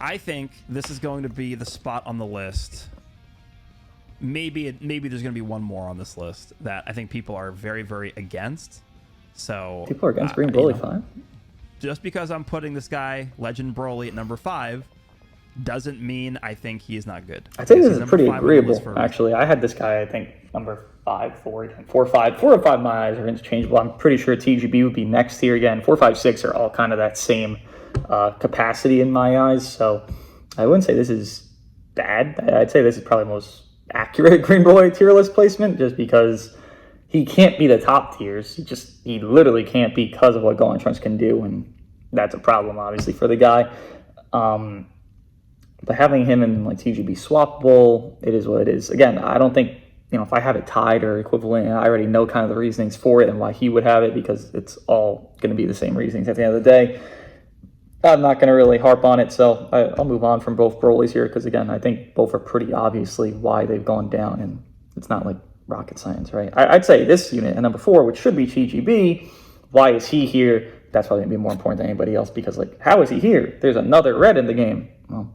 I think this is going to be the spot on the list. Maybe there's going to be one more on this list that I think people are very, very against. So people are against Green Broly 5. Just because I'm putting this guy, Legend Broly, at number 5, doesn't mean I think he is not good. I think this is pretty agreeable, actually. I had this guy, I think, number 5, 4, 4, 5. 4 and 5, my eyes are interchangeable. I'm pretty sure TGB would be next here again. 4, 5, 6 are all kind of that same capacity in my eyes, so I wouldn't say this is bad. I'd say this is probably the most accurate Green Broly tier list placement, just because he can't be the top tiers. He literally can't because of what Gohan Trunks can do, and that's a problem, obviously, for the guy. But having him in like TGB swappable, it is what it is. Again, I don't think, if I have it tied or equivalent, and I already know kind of the reasonings for it and why he would have it, because it's all going to be the same reasonings at the end of the day. I'm not going to really harp on it, so I'll move on from both Broly's here, because again, I think both are pretty obviously why they've gone down, and it's not like rocket science, right? I'd say this unit at number 4, which should be TGB, why is he here? That's probably going to be more important than anybody else, because like, how is he here? There's another red in the game. Well,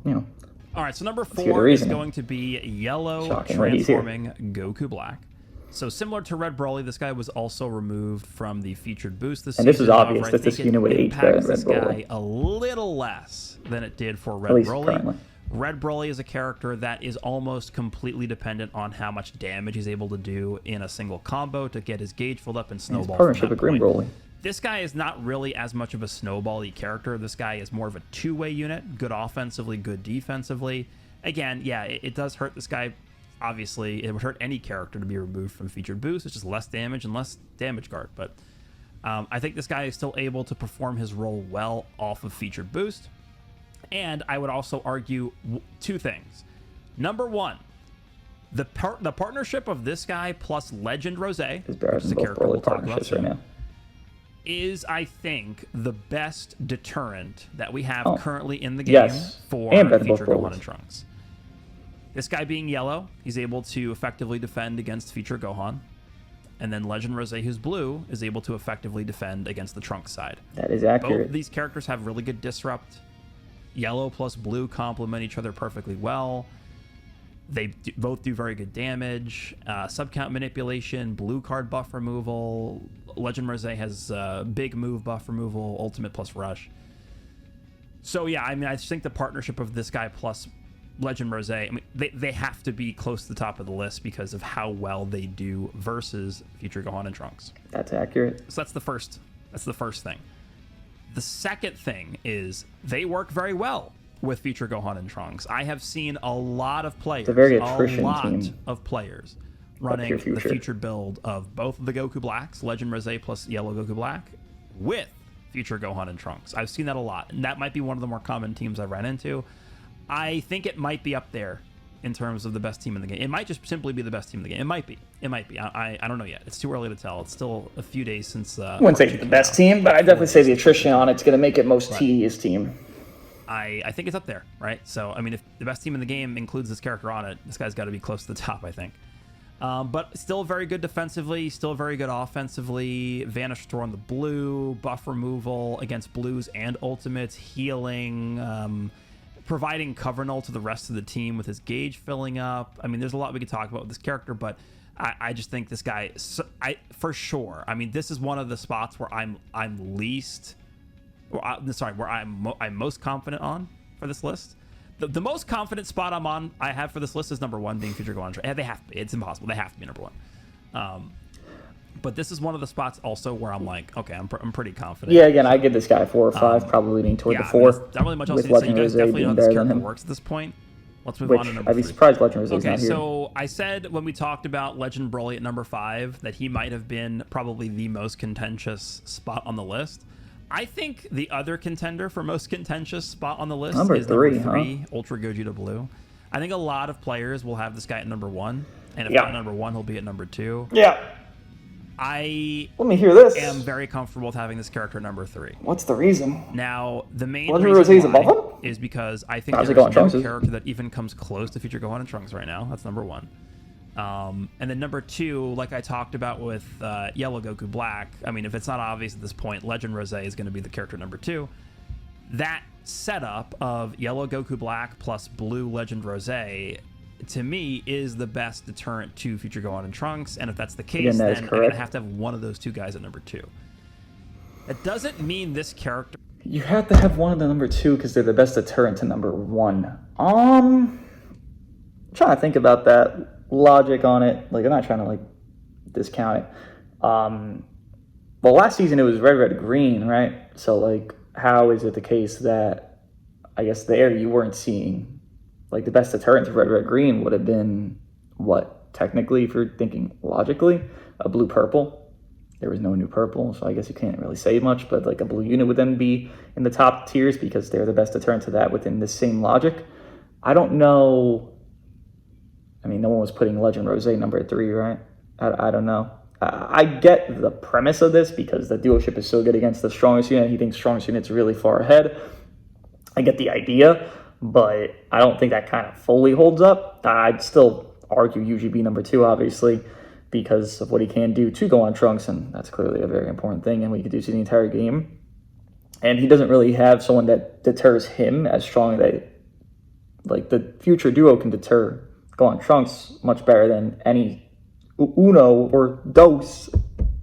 All right, so number 4 is going to be yellow transforming Goku Black. So similar to Red Broly, this guy was also removed from the featured boost this season. And this is obvious that this unit would age better than Red Broly. Broly. A little less than it did for Red Broly. Currently. Red Broly is a character that is almost completely dependent on how much damage he's able to do in a single combo to get his gauge filled up and snowball. Partnership with Green Broly. This guy is not really as much of a snowball-y character. This guy is more of a two-way unit, good offensively, good defensively. Again, yeah, it does hurt this guy. Obviously, it would hurt any character to be removed from featured boost. It's just less damage and less damage guard. But I think this guy is still able to perform his role well off of featured boost. And I would also argue two things. Number one, the partnership of this guy plus Legend Rosé, which is a character we'll talk about soon, right now, is, I think, the best deterrent that we have currently in the game for Feature Gohan and Trunks. This guy being yellow, he's able to effectively defend against Feature Gohan. And then Legend Rosé, who's blue, is able to effectively defend against the Trunks side. That is accurate. Both of these characters have really good disrupt. Yellow plus blue complement each other perfectly well. They both do very good damage. Subcount manipulation, blue card buff removal. Legend Rosé has big move buff removal, ultimate plus rush. So yeah, I mean, I think the partnership of this guy plus Legend Rosé, I mean, they have to be close to the top of the list because of how well they do versus Future Gohan and Trunks. That's accurate. So that's the first thing. The second thing is they work very well with Future Gohan and Trunks. I have seen a lot of players, of players running the featured build of both of the Goku Blacks, Legend Rosé plus Yellow Goku Black, with Future Gohan and Trunks. I've seen that a lot, and that might be one of the more common teams I've ran into. I think it might be up there in terms of the best team in the game. It might just simply be the best team in the game. It might be. I don't know yet. It's too early to tell. It's still a few days since... I wouldn't say it's the best team, but I'd definitely say the attrition on it's going to make it most tedious team. I think it's up there, right? So, I mean, if the best team in the game includes this character on it, this guy's got to be close to the top, I think. But still very good defensively, still very good offensively. Vanish Throw on the blue, buff removal against blues and ultimates, healing, providing cover null to the rest of the team with his gauge filling up. I mean, there's a lot we could talk about with this character, but I just think this guy, for sure. I mean, this is one of the spots where I'm most confident on for this list. The most confident spot I have for this list is number 1 being Future Gohan. They have to be. It's impossible. They have to be number 1. But this is one of the spots also where I'm like, okay, I'm pretty confident. Yeah, again, I give this guy 4 or 5, probably leaning toward the 4. I mean, not really much else to say. You guys definitely know how this character works at this point. Let's move on to number 3. I'd be surprised Legend Rosé is not here. So I said when we talked about Legend Broly at number 5 that he might have been probably the most contentious spot on the list. I think the other contender for most contentious spot on the list is number 3, Ultra Gogeta Blue. I think a lot of players will have this guy at number 1, and if not number 1, he'll be at number 2. Yeah. Let me hear this. am very comfortable with having this character at number 3. What's the reason? Now, the main reason why is because I think there's no character that even comes close to Future Gohan and Trunks right now. That's number 1. And then number 2, like I talked about with Yellow Goku Black, I mean, if it's not obvious at this point, Legend Rosé is going to be the character number 2. That setup of Yellow Goku Black plus Blue Legend Rosé, to me, is the best deterrent to Future Gohan and Trunks. And if that's the case, then I'm going to have one of those 2 guys at number 2. That doesn't mean this character... You have to have one of the number 2 because they're the best deterrent to number 1. I'm trying to think about that logic on it. Like, I'm not trying to discount it. Well, last season it was red, green, right? So how is it the case that I guess there you weren't seeing the best deterrent to red, green would have been what technically, if you're thinking logically, a blue purple. There was no new purple, so I guess you can't really say much, but a blue unit would then be in the top tiers because they're the best deterrent to that within the same logic. I don't know. I mean, no one was putting Legend Rosé number 3, right? I don't know. I get the premise of this because the duo ship is so good against the strongest unit. He thinks strongest unit's really far ahead. I get the idea, but I don't think that kind of fully holds up. I'd still argue UGB number 2, obviously, because of what he can do to Gohan Trunks, and that's clearly a very important thing, and what he can do to the entire game. And he doesn't really have someone that deters him as strong that, like, the future duo can deter Gohan Trunks much better than any Uno or Dos,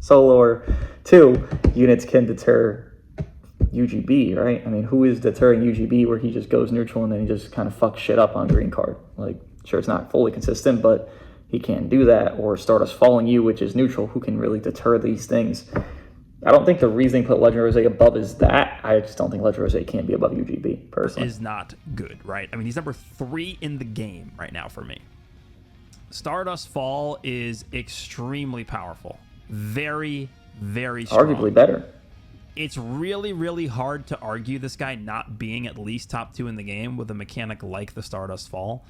Solo or 2 units can deter UGB, right? I mean, who is deterring UGB where he just goes neutral and then he just kind of fucks shit up on green card? Like, sure, it's not fully consistent, but he can't do that. Or Stardust Falling You, which is neutral, who can really deter these things. I don't think the reason put Legend Rosé above is that. I just don't think Legend Rosé can be above UGB, personally. Is not good, right? I mean, he's number 3 in the game right now for me. Stardust Fall is extremely powerful. Very, very strong. Arguably better. It's really, really hard to argue this guy not being at least top 2 in the game with a mechanic like the Stardust Fall.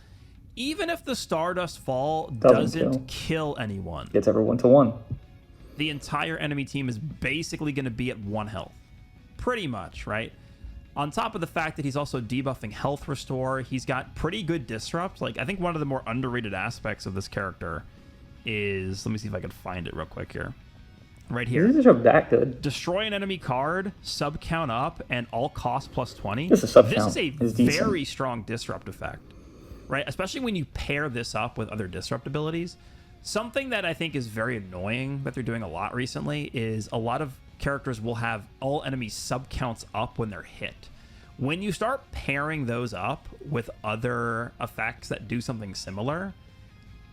Even if the Stardust Fall doesn't kill anyone. Gets everyone to 1. The entire enemy team is basically going to be at 1 health. Pretty much, right? On top of the fact that he's also debuffing health restore, he's got pretty good disrupt. Like, I think one of the more underrated aspects of this character is... Let me see if I can find it real quick here. Right here. This is that good. Destroy an enemy card, sub count up, and all cost plus 20. This is sub count. This is a very decent. strong disrupt effect, right? Especially when you pair this up with other disrupt abilities. Something that I think is very annoying that they're doing a lot recently is a lot of characters will have all enemies sub counts up when they're hit. When you start pairing those up with other effects that do something similar,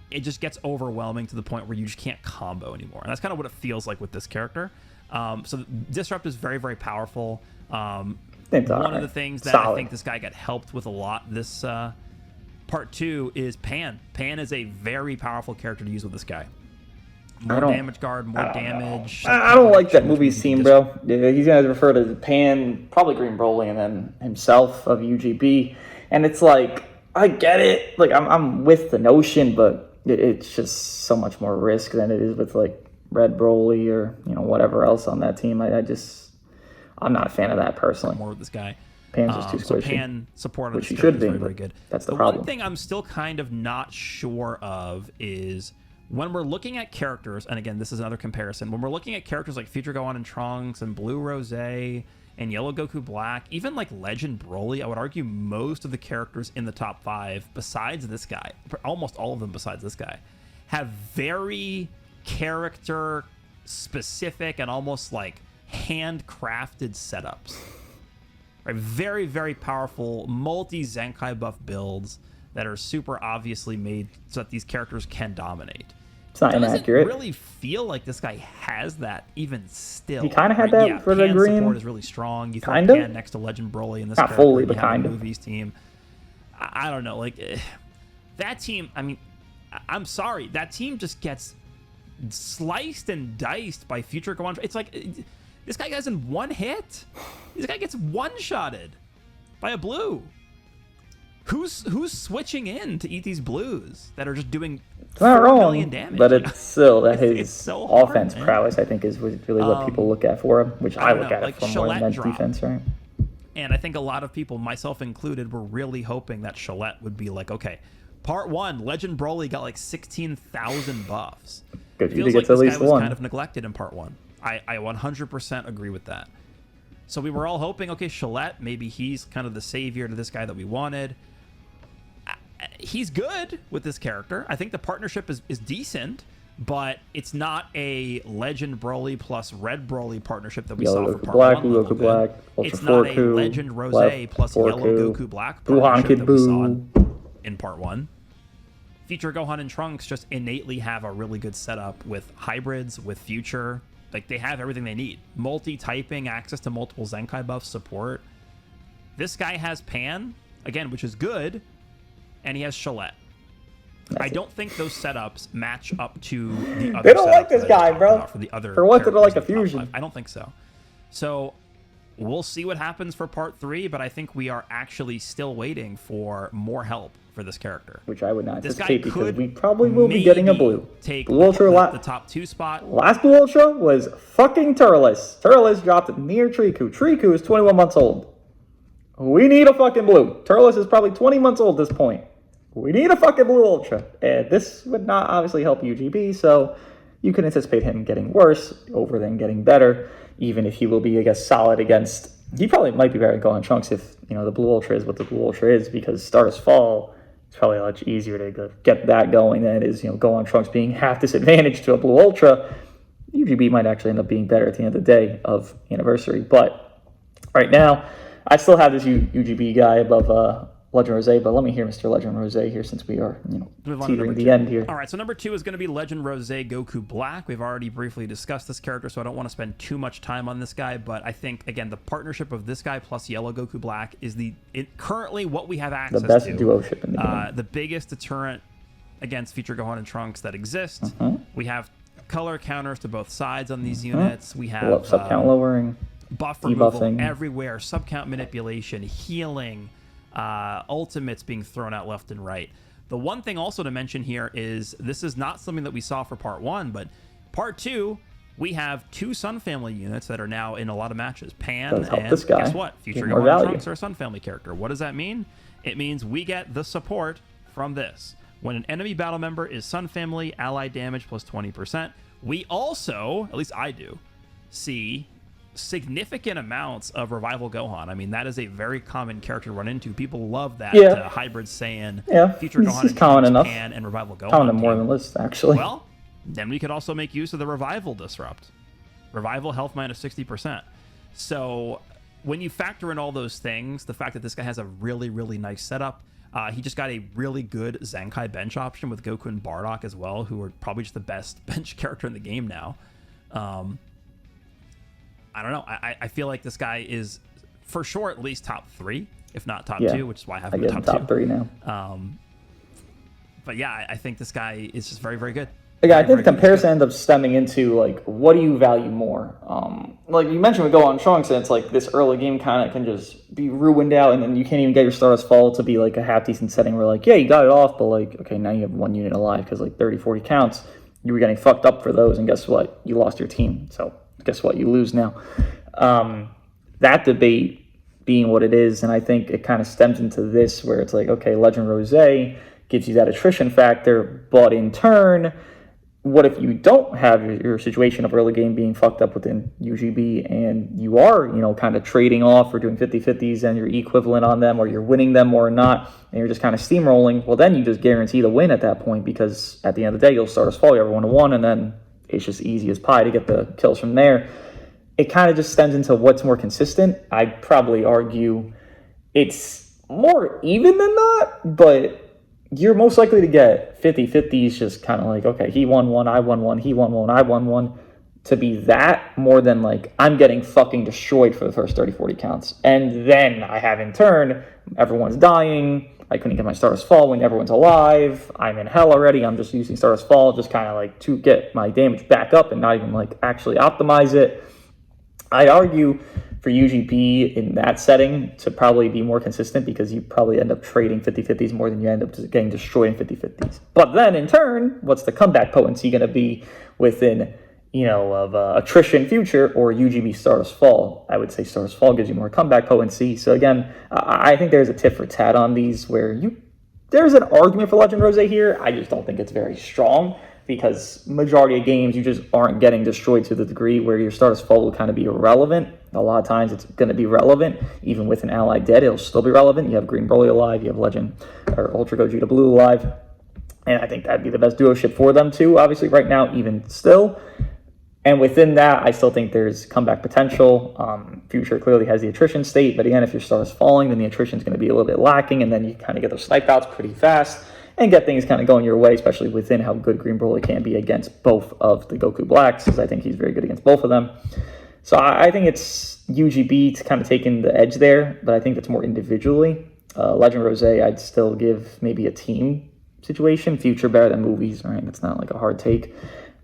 it just gets overwhelming to the point where you just can't combo anymore. And that's kind of what it feels like with this character. So Disrupt is very, very powerful. One of the things that I think this guy got helped with a lot this part 2 is Pan. Pan is a very powerful character to use with this guy. More damage guard, more damage. I don't like that movie's team, bro. Yeah, he's going to refer to Pan, probably Green Broly, and then himself of UGB. And it's like, I get it. Like, I'm with the notion, but it's just so much more risk than it is with, like, Red Broly or, you know, whatever else on that team. I'm not a fan of that, personally. More with this guy. Pan's just too squishy. So Pan support on which this he should be, very, very good. That's the problem. One thing I'm still kind of not sure of is when we're looking at characters, and again, this is another comparison, when we're looking at characters like Future Gohan and Trunks and Blue Rosé and Yellow Goku Black, even like Legend Broly, I would argue most of the characters in the top 5, besides this guy, almost all of them besides this guy, have very character-specific and almost like handcrafted setups. Right? Very, very powerful multi-Zenkai buff builds that are super obviously made so that these characters can dominate. It's not inaccurate. It doesn't really feel like this guy has that even still. He kind of had that for the green. Support is really strong. You throw Pan next to Legend Broly in this not character. Fully, but kind of. Movies team. I don't know. Like that team. I mean, I'm sorry. That team just gets sliced and diced by Future Gohan. It's like this guy gets in one hit. This guy gets one-shotted by a blue. Who's switching in to eat these blues that are just doing 4 million damage? But it's still that his so offense hard, prowess, I think, is really what people look at for him, which I look at like it for more than defense, right? And I think a lot of people, myself included, were really hoping that Shallot would be like, okay, part 1, Legend Broly got like 16,000 buffs. Good, feels like this guy was kind of neglected in part 1. I 100% agree with that. So we were all hoping, okay, Shallot, maybe he's kind of the savior to this guy that we wanted. He's good with this character. I think the partnership is decent, but it's not a Legend Broly plus Red Broly partnership that we saw for part 1. Goku Black, it's not a Legend Rosé plus Yellow Goku Black partnership that we saw in part 1. Future Gohan and Trunks just innately have a really good setup with hybrids, with Future. Like, they have everything they need. Multi-typing, access to multiple Zenkai buffs, support. This guy has Pan, again, which is good, and he has Shallot. I don't think those setups match up to the other. They don't like this guy, bro. For the other, for what? They don't like a fusion. I don't think so. So we'll see what happens for part 3, but I think we are actually still waiting for more help for this character. Which I would not This anticipate guy because could we probably will be getting a blue. Take Blue Ultra the top 2 spot. Last Blue Ultra was fucking Turles. Turles dropped near Triku. Triku is 21 months old. We need a fucking blue. Turles is probably 20 months old at this point. We need a fucking Blue Ultra. And this would not obviously help UGB, so you can anticipate him getting worse over than getting better, even if he will be, I guess, solid against... He probably might be better than Gohan Trunks if, the Blue Ultra is what the Blue Ultra is, because Stardust Fall... It's probably much easier to get that going than it is, Gohan Trunks being half disadvantaged to a Blue Ultra. UGB might actually end up being better at the end of the day of Anniversary. But right now, I still have this UGB guy above Legend Rosé, but let me hear Mr. Legend Rosé here since we are, teetering the end here. All right, so number 2 is going to be Legend Rosé Goku Black. We've already briefly discussed this character, so I don't want to spend too much time on this guy, but I think, again, the partnership of this guy plus Yellow Goku Black is currently what we have access to. The best duo ship in the game. The biggest deterrent against Future Gohan and Trunks that exists. We have color counters to both sides on these units. We have sub-count lowering, buff removal everywhere, sub-count manipulation, healing, ultimates being thrown out left and right. The one thing also to mention here is this is not something that we saw for part 1, but part 2, we have 2 Sun Family units that are now in a lot of matches. Pan and guess what? Future Gohan Trunks are a Sun Family character. What does that mean? It means we get the support from this. When an enemy battle member is Sun Family, ally damage plus 20%. We also, at least I do, see significant amounts of Revival Gohan. I mean, that is a very common character to run into. People love that hybrid Saiyan, Future Gohan, common enough. Pan, and Revival Gohan. Common more than list, actually. Well, then we could also make use of the Revival Disrupt. Revival health minus 60%. So when you factor in all those things, the fact that this guy has a really, really nice setup, he just got a really good Zenkai bench option with Goku and Bardock as well, who are probably just the best bench character in the game now. I don't know. I feel like this guy is, for sure, at least top 3, if not top 2, which is why I have him in top 3 now. But yeah, I think this guy is just very, very good. Yeah, I think the comparison ends up stemming into, like, what do you value more? Like you mentioned with Gohan Trunks, and it's like this early game kind of can just be ruined out, and then you can't even get your Stardust Fall to be, like, a half-decent setting where, like, yeah, you got it off, but, like, okay, now you have 1 unit alive because, like, 30, 40 counts. You were getting fucked up for those, and guess what? You lost your team, so... Guess what? You lose now. That debate being what it is, and I think it kind of stems into this where it's like, okay, Legend Rosé gives you that attrition factor, but in turn, what if you don't have your situation of early game being fucked up within UGB and you are, kind of trading off or doing 50-50s and you're equivalent on them or you're winning them or not, and you're just kind of steamrolling, well, then you just guarantee the win at that point because at the end of the day, you'll start as fall, you have 1-1, and then it's just easy as pie to get the kills from there. It kind of just stems into what's more consistent. I'd probably argue it's more even than that, but you're most likely to get 50-50s just kind of like, okay, he won 1, I won 1, he won 1, I won 1. To be that more than like, I'm getting fucking destroyed for the first 30-40 counts. And then I have in turn, everyone's dying, I couldn't get my Stardust Fall when everyone's alive. I'm in hell already. I'm just using Stardust Fall just kind of like to get my damage back up and not even like actually optimize it. I'd argue for UGP in that setting to probably be more consistent because you probably end up trading 50-50s more than you end up getting destroyed in 50-50s. But then in turn, what's the comeback potency going to be within, of attrition future or UGB Stardust Fall? I would say Stardust Fall gives you more comeback potency. So again, I think there's a tit for tat on these where there's an argument for Legend Rosé here. I just don't think it's very strong because majority of games you just aren't getting destroyed to the degree where your Stardust Fall will kind of be irrelevant. A lot of times it's going to be relevant. Even with an ally dead, it'll still be relevant. You have Green Broly alive, you have Legend or Ultra Gogeta Blue alive. And I think that'd be the best duo ship for them too, obviously right now, even still. And within that, I still think there's comeback potential. Future clearly has the attrition state, but again, if your Stardust falling, then the attrition is going to be a little bit lacking, and then you kind of get those snipe outs pretty fast and get things kind of going your way, especially within how good Green Broly can be against both of the Goku Blacks, because I think he's very good against both of them. So I think it's UGB to kind of taking the edge there, but I think that's more individually. Legend Rosé, I'd still give maybe a team situation. Future better than movies, right? That's not like a hard take.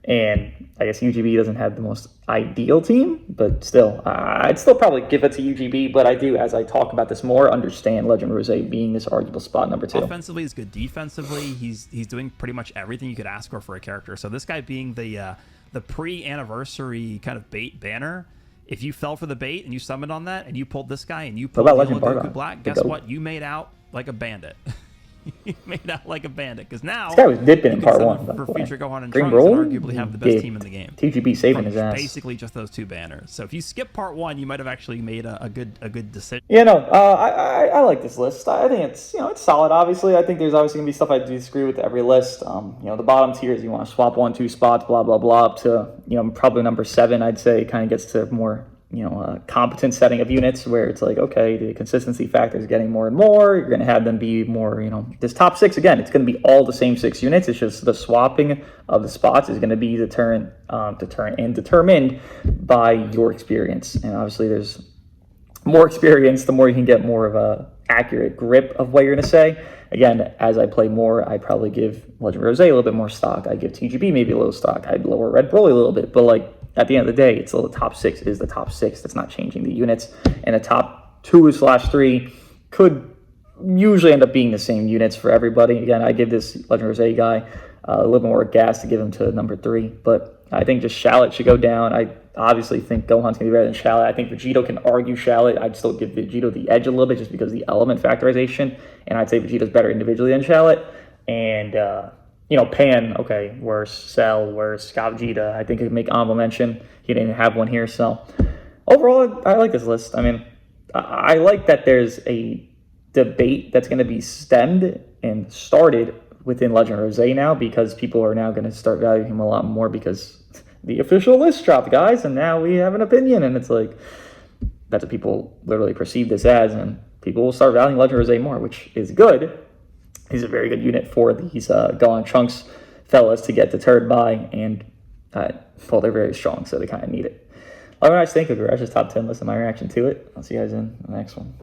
And I guess UGB doesn't have the most ideal team, but still, I'd still probably give it to UGB. But I do, as I talk about this more, understand Legend Rosé being this arguable spot number 2. Offensively, he's good. Defensively, he's doing pretty much everything you could ask for a character. So this guy being the pre-anniversary kind of bait banner, if you fell for the bait and you summoned on that and you pulled this guy and you pulled Goku Black, guess what? You made out like a bandit. You made out like a bandit, because now this guy was dipping in part 1 for future Gohan and Green Trunks Roll, and arguably have the best team in the game. TGB saving his ass. Basically, just those 2 banners. So if you skip part 1, you might have actually made a good decision. Yeah, no, I like this list. I think it's it's solid. Obviously, I think there's obviously gonna be stuff I disagree with every list. The bottom tiers, you want to swap 1-2 spots, blah blah blah, up to probably number 7. I'd say kind of gets to more competent setting of units where it's like, okay, the consistency factor is getting more and more. You're going to have them be more, this top 6, again, it's going to be all the same 6 units. It's just the swapping of the spots is going to be determined by your experience. And obviously there's more experience, the more you can get more of a accurate grip of what you're going to say. Again, as I play more, I probably give Legend Rosé a little bit more stock. I give TGB maybe a little stock. I'd lower Red Broly a little bit, but at the end of the day, it's still the top 6 is the top 6. That's not changing the units. And the top 2/3 could usually end up being the same units for everybody. Again, I give this Legend Rosé guy a little bit more gas to give him to number 3. But I think just Shallot should go down. I obviously think Gohan's going to be better than Shallot. I think Vegito can argue Shallot. I'd still give Vegito the edge a little bit just because of the element factorization. And I'd say Vegito's better individually than Shallot. And, Pan, okay, worse. Cell, worse. Gogeta, I think I could make honorable mention. He didn't have one here, so overall, I like this list. I mean, I like that there's a debate that's going to be stemmed and started within Legend Rosé now, because people are now going to start valuing him a lot more because the official list dropped, guys, and now we have an opinion, and it's like, that's what people literally perceive this as, and people will start valuing Legend Rosé more, which is good. He's a very good unit for these Gohan Trunks fellas to get deterred by, and they're very strong, so they kind of need it. All right, guys, thank you. Garash's top 10 list and my reaction to it. I'll see you guys in the next one.